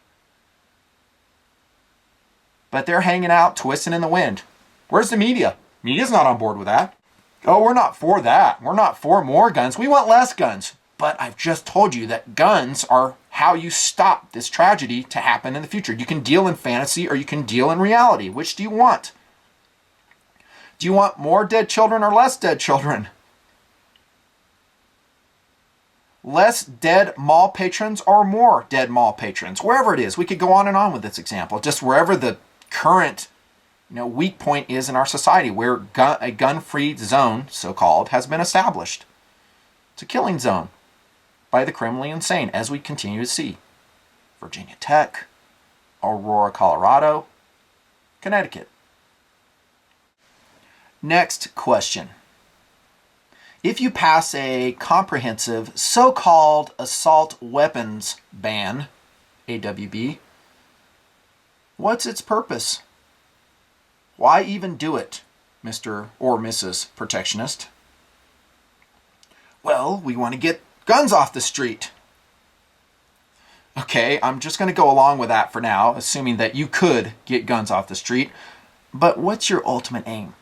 But they're hanging out, twisting in the wind. Where's the media? Media's not on board with that. Oh, we're not for that. We're not for more guns. We want less guns. But I've just told you that guns are how you stop this tragedy to happen in the future. You can deal in fantasy or you can deal in reality. Which do you want? Do you want more dead children or less dead children? Less dead mall patrons or more dead mall patrons? Wherever it is. We could go on and on with this example. Just wherever the current weak point is in our society, where a gun-free zone, so-called, has been established. It's a killing zone by the criminally insane, as we continue to see. Virginia Tech, Aurora, Colorado, Connecticut. Next question. If you pass a comprehensive so-called assault weapons ban, AWB, what's its purpose? Why even do it, Mr. or Mrs. Protectionist? Well, we want to get guns off the street. Okay, I'm just going to go along with that for now, assuming that you could get guns off the street. But what's your ultimate aim?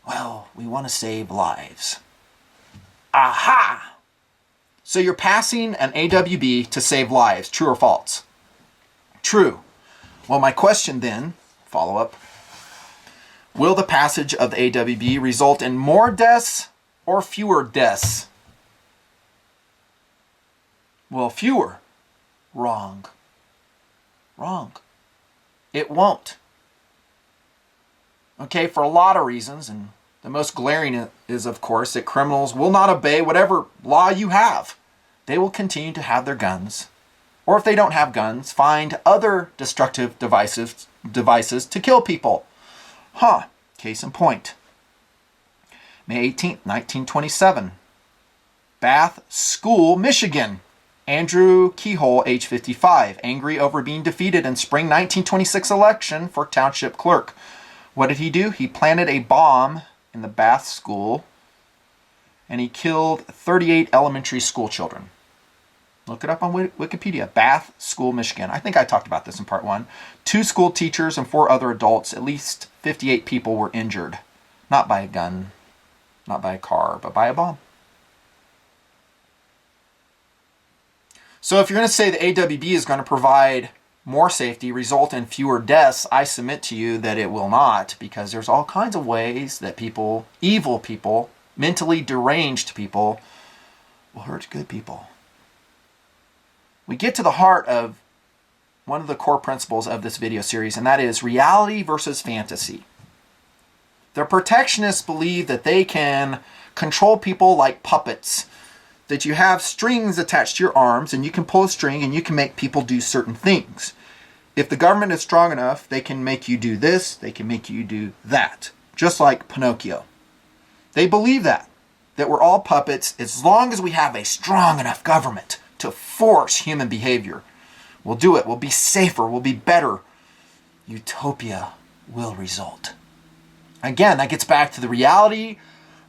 Well, we want to save lives. Aha! So you're passing an AWB to save lives, true or false? True. Well, my question then, follow up, will the passage of the AWB result in more deaths or fewer deaths? Well, fewer. Wrong. Wrong. It won't. Okay, for a lot of reasons, and the most glaring is, of course, that criminals will not obey whatever law you have. They will continue to have their guns Or if they don't have guns, find other destructive devices to kill people. Case in point. May 18th, 1927. Bath School, Michigan. Andrew Keyhole, age 55, angry over being defeated in spring 1926 election for township clerk. What did he do? He planted a bomb in the Bath School, and he killed 38 elementary school children. Look it up on Wikipedia. Bath School, Michigan. I think I talked about this in part 1. 2 school teachers and 4 other adults. At least 58 people were injured. Not by a gun, not by a car, but by a bomb. So if you're going to say the AWB is going to provide more safety, result in fewer deaths, I submit to you that it will not, because there's all kinds of ways that people, evil people, mentally deranged people, will hurt good people. We get to the heart of one of the core principles of this video series, and that is reality versus fantasy. The protectionists believe that they can control people like puppets, that you have strings attached to your arms and you can pull a string and you can make people do certain things. If the government is strong enough, they can make you do this, they can make you do that. Just like Pinocchio. They believe that we're all puppets as long as we have a strong enough government to force human behavior. We'll do it, we'll be safer, we'll be better. Utopia will result. Again, that gets back to the reality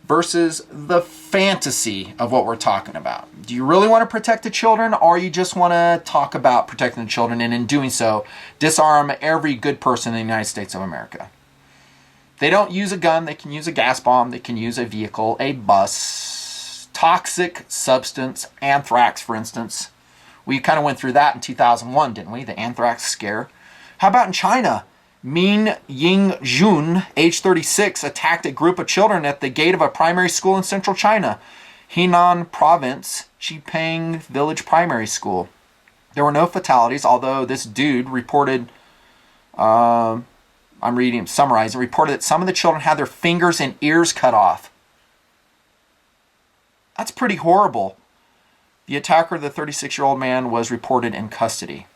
versus the fantasy of what we're talking about. Do you really want to protect the children, or you just want to talk about protecting the children and in doing so disarm every good person in the United States of America? They don't use a gun, they can use a gas bomb, they can use a vehicle, a bus, toxic substance, anthrax for instance. We kind of went through that in 2001, didn't we? The anthrax scare. How about in China? Min Ying-jun, age 36, attacked a group of children at the gate of a primary school in central China, Henan Province, Chipeng Village Primary School. There were no fatalities, although this dude reported, I'm summarizing, reported that some of the children had their fingers and ears cut off. That's pretty horrible. The attacker, the 36-year-old man, was reported in custody.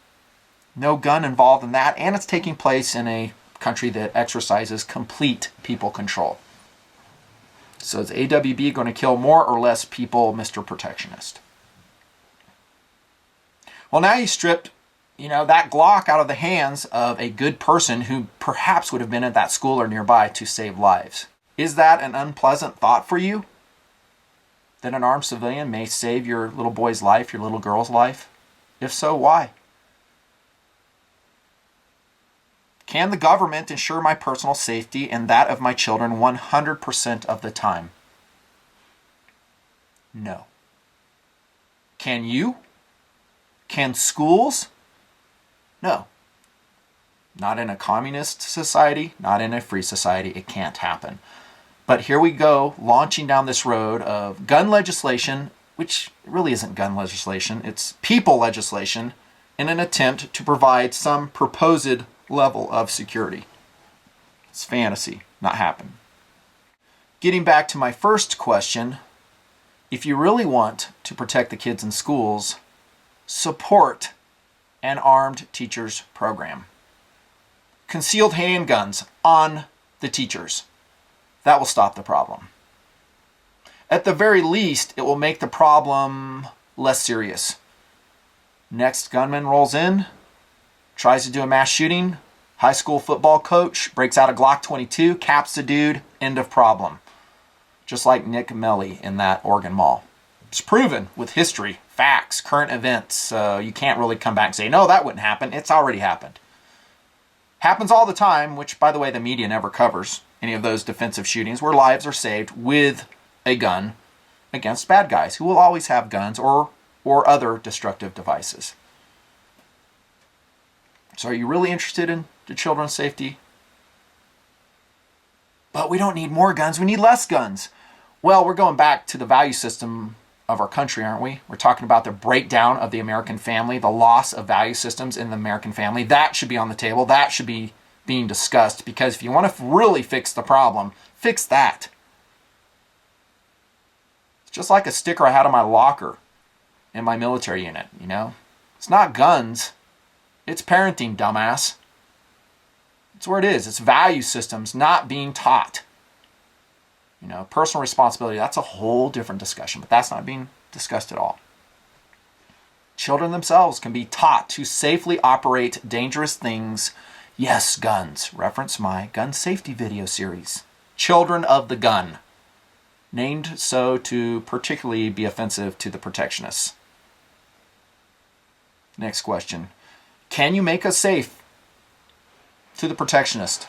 No gun involved in that, and it's taking place in a country that exercises complete people control. So is AWB going to kill more or less people, Mr. Protectionist? Well, now you stripped, that Glock out of the hands of a good person who perhaps would have been at that school or nearby to save lives. Is that an unpleasant thought for you? That an armed civilian may save your little boy's life, your little girl's life? If so, why? Can the government ensure my personal safety and that of my children 100% of the time? No. Can you? Can schools? No. Not in a communist society, not in a free society. It can't happen. But here we go, launching down this road of gun legislation, which really isn't gun legislation, it's people legislation, in an attempt to provide some proposed level of security. It's fantasy, not happen. Getting back to my first question, if you really want to protect the kids in schools, support an armed teachers program. Concealed handguns on the teachers. That will stop the problem. At the very least, it will make the problem less serious. Next gunman rolls in, tries to do a mass shooting, high school football coach breaks out a Glock 22, caps the dude, end of problem. Just like Nick Melly in that Oregon Mall. It's proven with history, facts, current events, so you can't really come back and say, no, that wouldn't happen. It's already happened. Happens all the time, which, by the way, the media never covers any of those defensive shootings where lives are saved with a gun against bad guys who will always have guns or other destructive devices. So are you really interested in the children's safety? But we don't need more guns, we need less guns. Well, we're going back to the value system of our country, aren't we? We're talking about the breakdown of the American family, the loss of value systems in the American family. That should be on the table. That should be being discussed, because if you want to really fix the problem, fix that. It's just like a sticker I had on my locker in my military unit, It's not guns. It's parenting, dumbass. It's where it is. It's value systems not being taught. You know, personal responsibility, that's a whole different discussion, but that's not being discussed at all. Children themselves can be taught to safely operate dangerous things. Yes, guns. Reference my gun safety video series. Children of the gun. Named so to particularly be offensive to the protectionists. Next question. Can you make us safe? To the protectionist.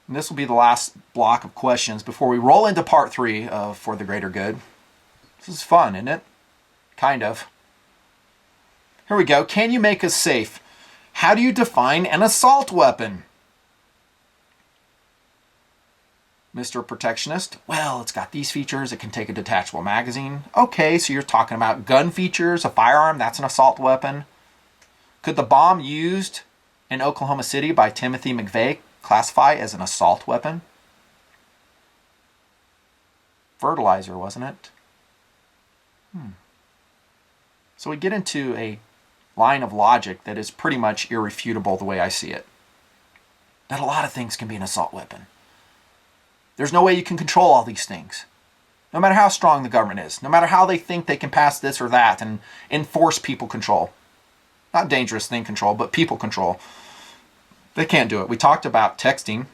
And this will be the last block of questions before we roll into part 3 of For the Greater Good. This is fun, isn't it? Kind of. Here we go. Can you make us safe? How do you define an assault weapon? Mr. Protectionist, well, it's got these features. It can take a detachable magazine. Okay, so you're talking about gun features, a firearm, that's an assault weapon. Could the bomb used in Oklahoma City by Timothy McVeigh classify as an assault weapon? Fertilizer, wasn't it? So we get into a line of logic that is pretty much irrefutable the way I see it. That a lot of things can be an assault weapon. There's no way you can control all these things. No matter how strong the government is, no matter how they think they can pass this or that and enforce people control. Not dangerous thing control, but people control. They can't do it. We talked about texting.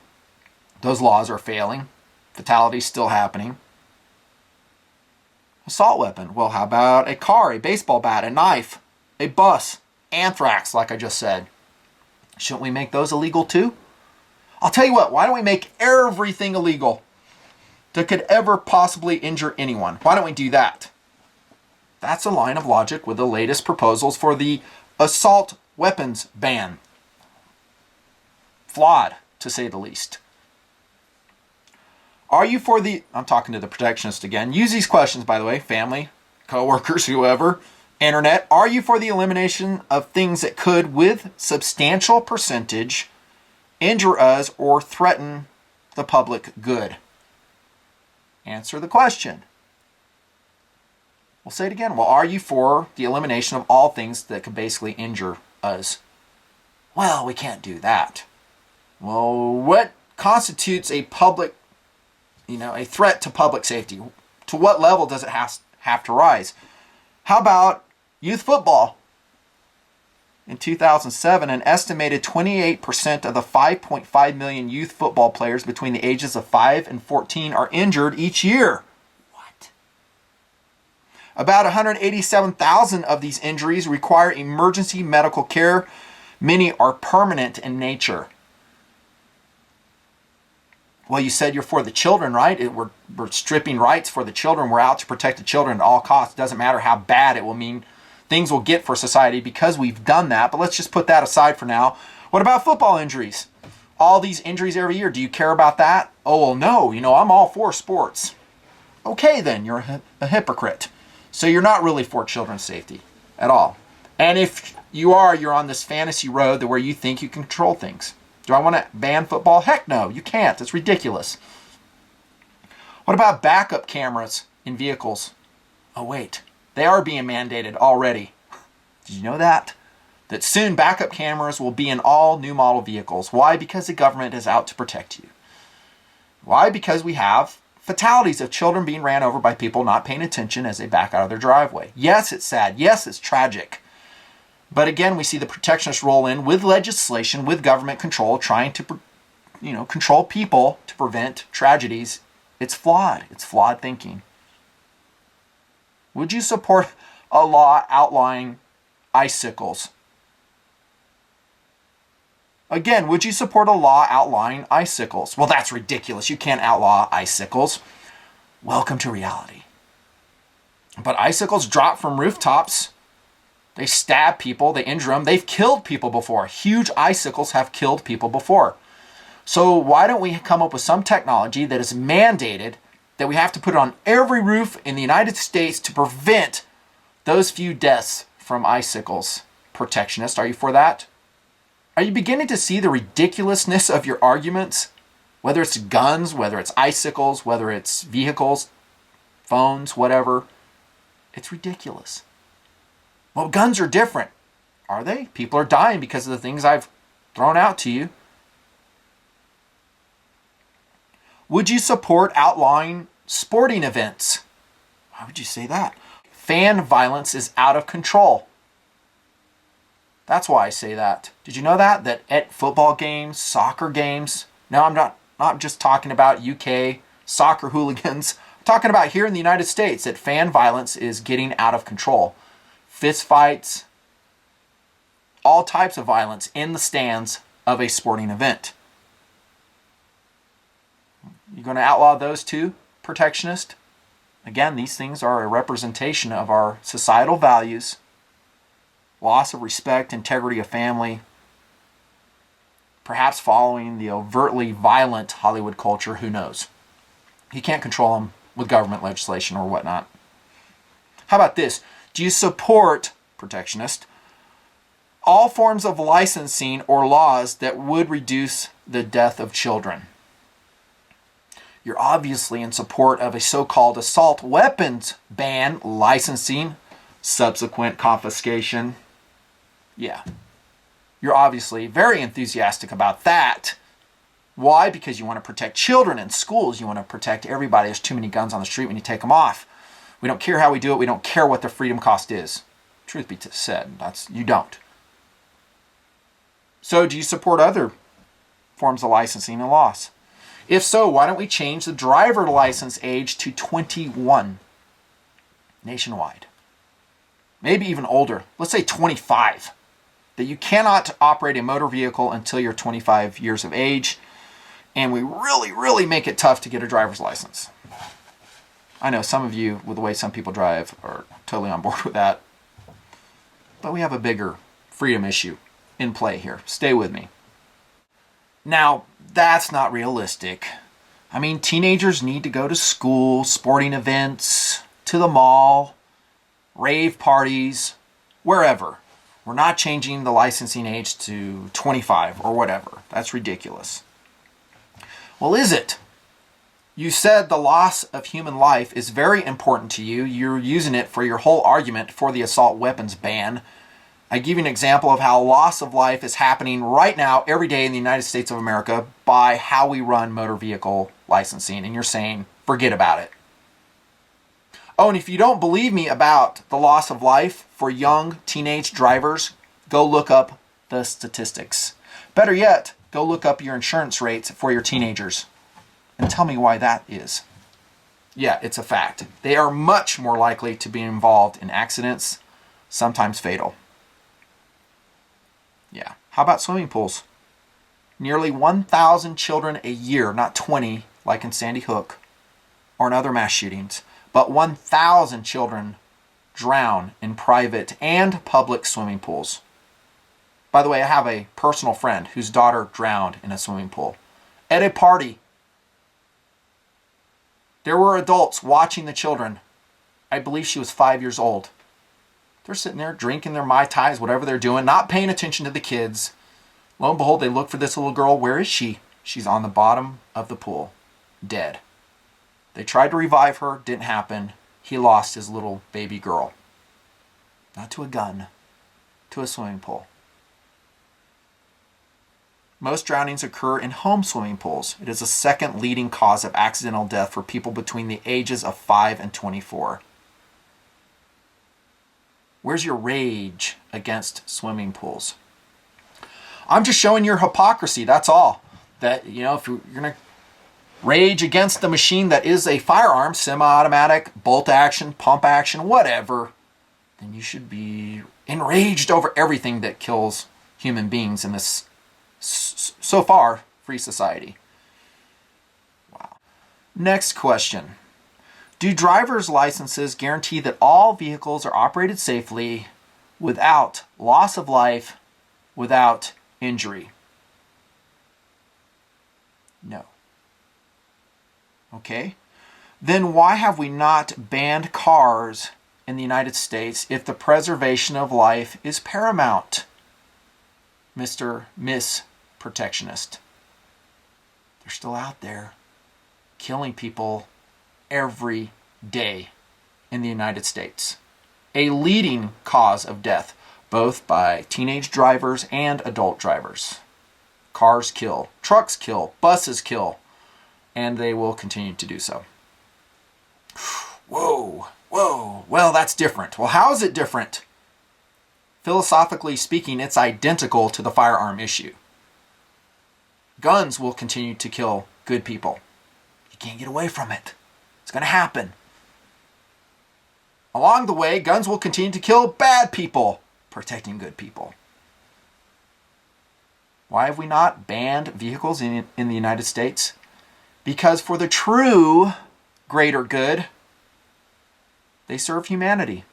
Those laws are failing. Fatalities still happening. Assault weapon. Well, how about a car, a baseball bat, a knife, a bus, anthrax, like I just said? Shouldn't we make those illegal too? I'll tell you what, why don't we make everything illegal that could ever possibly injure anyone? Why don't we do that? That's a line of logic with the latest proposals for the assault weapons ban. Flawed, to say the least. Are you for the... I'm talking to the protectionist again. Use these questions, by the way. Family, co-workers, whoever. Internet. Are you for the elimination of things that could, with substantial percentage, injure us or threaten the public good? Answer the question. We'll say it again. Well, are you for the elimination of all things that could basically injure us? Well, we can't do that. Well, what constitutes a public, a threat to public safety? To what level does it have to rise? How about youth football? In 2007, an estimated 28% of the 5.5 million youth football players between the ages of 5 and 14 are injured each year. What? About 187,000 of these injuries require emergency medical care. Many are permanent in nature. Well, you said you're for the children, right? We're stripping rights for the children. We're out to protect the children at all costs. It doesn't matter how bad it will mean things will get for society because we've done that. But let's just put that aside for now. What about football injuries? All these injuries every year. Do you care about that? Oh, well, no. I'm all for sports. Okay, then. You're a hypocrite. So you're not really for children's safety at all. And if you are, you're on this fantasy road where you think you can control things. Do I want to ban football? Heck no, you can't. It's ridiculous. What about backup cameras in vehicles? Oh, wait. They are being mandated already. Did you know that? That soon backup cameras will be in all new model vehicles. Why? Because the government is out to protect you. Why? Because we have fatalities of children being ran over by people not paying attention as they back out of their driveway. Yes, it's sad. Yes, it's tragic. But again, we see the protectionists roll in with legislation, with government control, trying to, control people to prevent tragedies. It's flawed. It's flawed thinking. Would you support a law outlawing icicles? Again, would you support a law outlawing icicles? Well, that's ridiculous. You can't outlaw icicles. Welcome to reality. But icicles drop from rooftops. They stab people, they injure them. They've killed people before. Huge icicles have killed people before. So why don't we come up with some technology that is mandated that we have to put it on every roof in the United States to prevent those few deaths from icicles? Protectionist, are you for that? Are you beginning to see the ridiculousness of your arguments? Whether it's guns, whether it's icicles, whether it's vehicles, phones, whatever. It's ridiculous. Well, guns are different. Are they? People are dying because of the things I've thrown out to you. Would you support outlawing sporting events? Why would you say that? Fan violence is out of control. That's why I say that. Did you know that? That at football games, soccer games, no, I'm not just talking about UK soccer hooligans. I'm talking about here in the United States that fan violence is getting out of control. Fist fights, all types of violence in the stands of a sporting event. You going to outlaw those too, protectionist? Again, these things are a representation of our societal values, loss of respect, integrity of family, perhaps following the overtly violent Hollywood culture, who knows? You can't control them with government legislation or whatnot. How about this? Do you support, protectionist, all forms of licensing or laws that would reduce the death of children? You're obviously in support of a so-called assault weapons ban, licensing, subsequent confiscation. Yeah. You're obviously very enthusiastic about that. Why? Because you want to protect children in schools. You want to protect everybody. There's too many guns on the street when you take them off. We don't care how we do it. We don't care what the freedom cost is. Truth be said, you don't. So do you support other forms of licensing and laws? If so, why don't we change the driver license age to 21 nationwide? Maybe even older. Let's say 25. That you cannot operate a motor vehicle until you're 25 years of age. And we really, really make it tough to get a driver's license. I know some of you, with the way some people drive, are totally on board with that. But we have a bigger freedom issue in play here. Stay with me. Now, that's not realistic. I mean, teenagers need to go to school, sporting events, to the mall, rave parties, wherever. We're not changing the licensing age to 25 or whatever. That's ridiculous. Well, is it? You said the loss of human life is very important to you. You're using it for your whole argument for the assault weapons ban. I give you an example of how loss of life is happening right now, every day in the United States of America by how we run motor vehicle licensing. And you're saying, forget about it. Oh, and if you don't believe me about the loss of life for young teenage drivers, go look up the statistics. Better yet, go look up your insurance rates for your teenagers and tell me why that is. Yeah, it's a fact. They are much more likely to be involved in accidents, sometimes fatal. Yeah. How about swimming pools? Nearly 1,000 children a year, not 20 like in Sandy Hook or in other mass shootings, but 1,000 children drown in private and public swimming pools. By the way, I have a personal friend whose daughter drowned in a swimming pool at a party. There were adults watching the children. I believe she was 5 years old. They're sitting there drinking their Mai Tais, whatever they're doing, not paying attention to the kids. Lo and behold, they look for this little girl. Where is she? She's on the bottom of the pool, dead. They tried to revive her, didn't happen. He lost his little baby girl. Not to a gun, to a swimming pool. Most drownings occur in home swimming pools. It is the second leading cause of accidental death for people between the ages of 5 and 24. Where's your rage against swimming pools? I'm just showing your hypocrisy, that's all. That, if you're going to rage against the machine that is a firearm, semi-automatic, bolt action, pump action, whatever, then you should be enraged over everything that kills human beings in this, so far, free society. Wow. Next question. Do driver's licenses guarantee that all vehicles are operated safely without loss of life, without injury? No. Okay. Then why have we not banned cars in the United States if the preservation of life is paramount? Miss Protectionist. They're still out there killing people every day in the United States. a leading cause of death, both by teenage drivers and adult drivers. Cars kill, trucks kill, buses kill, and they will continue to do so. Whoa, whoa, well, that's different. Well, how is it different? Philosophically speaking, it's identical to the firearm issue. Guns will continue to kill good people. You can't get away from it. It's going to happen. Along the way, guns will continue to kill bad people, protecting good people. Why have we not banned vehicles in the United States? Because for the true greater good, they serve humanity,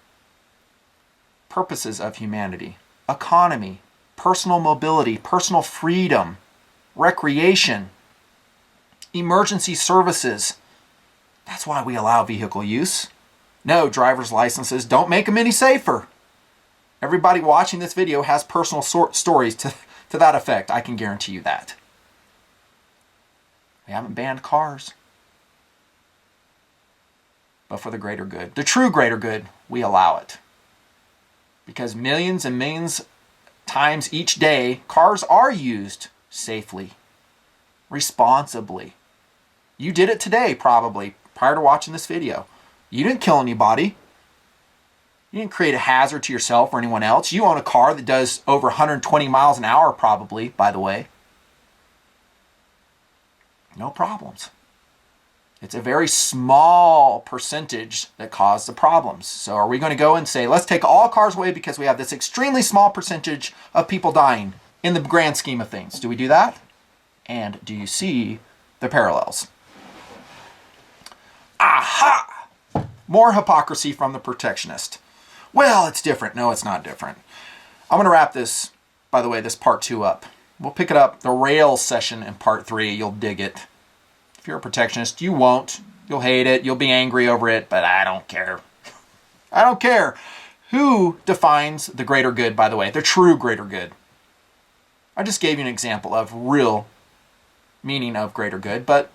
purposes of humanity, economy, personal mobility, personal freedom, recreation, emergency services. That's why we allow vehicle use. No, driver's licenses don't make them any safer. Everybody watching this video has personal stories to that effect. I can guarantee you that. We haven't banned cars. But for the greater good, the true greater good, we allow it. Because millions and millions times each day, cars are used safely, responsibly. You did it today, probably, prior to watching this video. You didn't kill anybody. You didn't create a hazard to yourself or anyone else. You own a car that does over 120 miles an hour, probably, by the way. No problems. It's a very small percentage that caused the problems. So are we going to go and say, let's take all cars away because we have this extremely small percentage of people dying in the grand scheme of things? Do we do that? And do you see the parallels? Aha! More hypocrisy from the protectionist. Well, it's different. No, it's not different. I'm going to wrap this, by the way, this part 2 up. We'll pick it up, the rails session in part 3. You'll dig it. If you're a protectionist, you won't. You'll hate it. You'll be angry over it, but I don't care. I don't care. Who defines the greater good, by the way? The true greater good. I just gave you an example of real meaning of greater good, but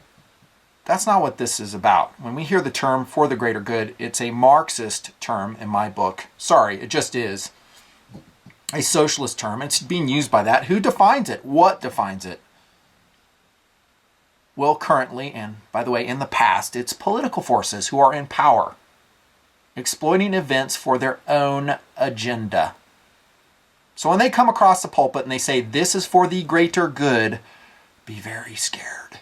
that's not what this is about. When we hear the term for the greater good, it's a Marxist term in my book. Sorry, it just is. A socialist term. It's being used by that. Who defines it? What defines it? Well, currently, and by the way, in the past, it's political forces who are in power, exploiting events for their own agenda. So when they come across the pulpit and they say, this is for the greater good, be very scared.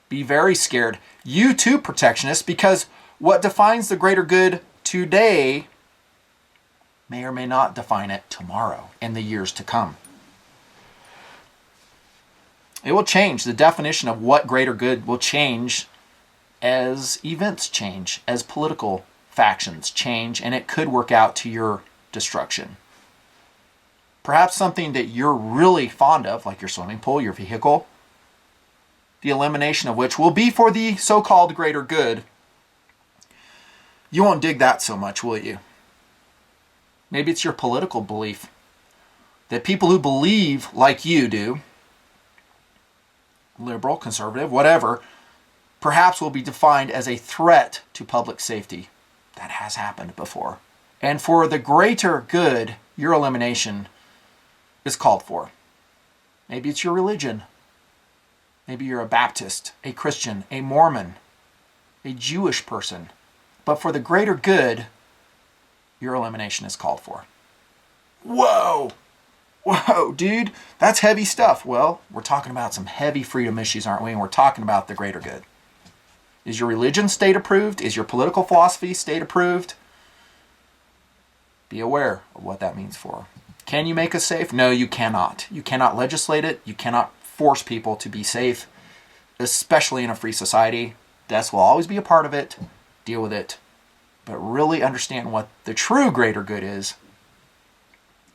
Be very scared. You too, protectionists, because what defines the greater good today may or may not define it tomorrow and the years to come. It will change. The definition of what greater good will change as events change, as political factions change, and it could work out to your destruction. Perhaps something that you're really fond of, like your swimming pool, your vehicle, the elimination of which will be for the so-called greater good. You won't dig that so much, will you? Maybe it's your political belief that people who believe like you do, liberal, conservative, whatever, perhaps will be defined as a threat to public safety. That has happened before. And for the greater good, your elimination is called for. Maybe it's your religion. Maybe you're a Baptist, a Christian, a Mormon, a Jewish person. But for the greater good, your elimination is called for. Whoa! Whoa, dude, that's heavy stuff. Well, we're talking about some heavy freedom issues, aren't we? And we're talking about the greater good. Is your religion state approved? Is your political philosophy state approved? Be aware of what that means for. Can you make us safe? No, you cannot. You cannot legislate it. You cannot force people to be safe, especially in a free society. Death will always be a part of it. Deal with it. But really understand what the true greater good is.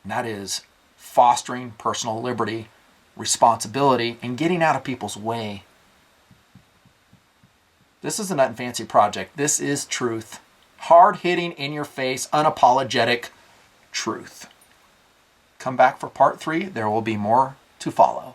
And that is fostering personal liberty, responsibility, and getting out of people's way. This is the Nutnfancy Project. This is truth. Hard-hitting, in-your-face, unapologetic truth. Come back for part 3. There will be more to follow.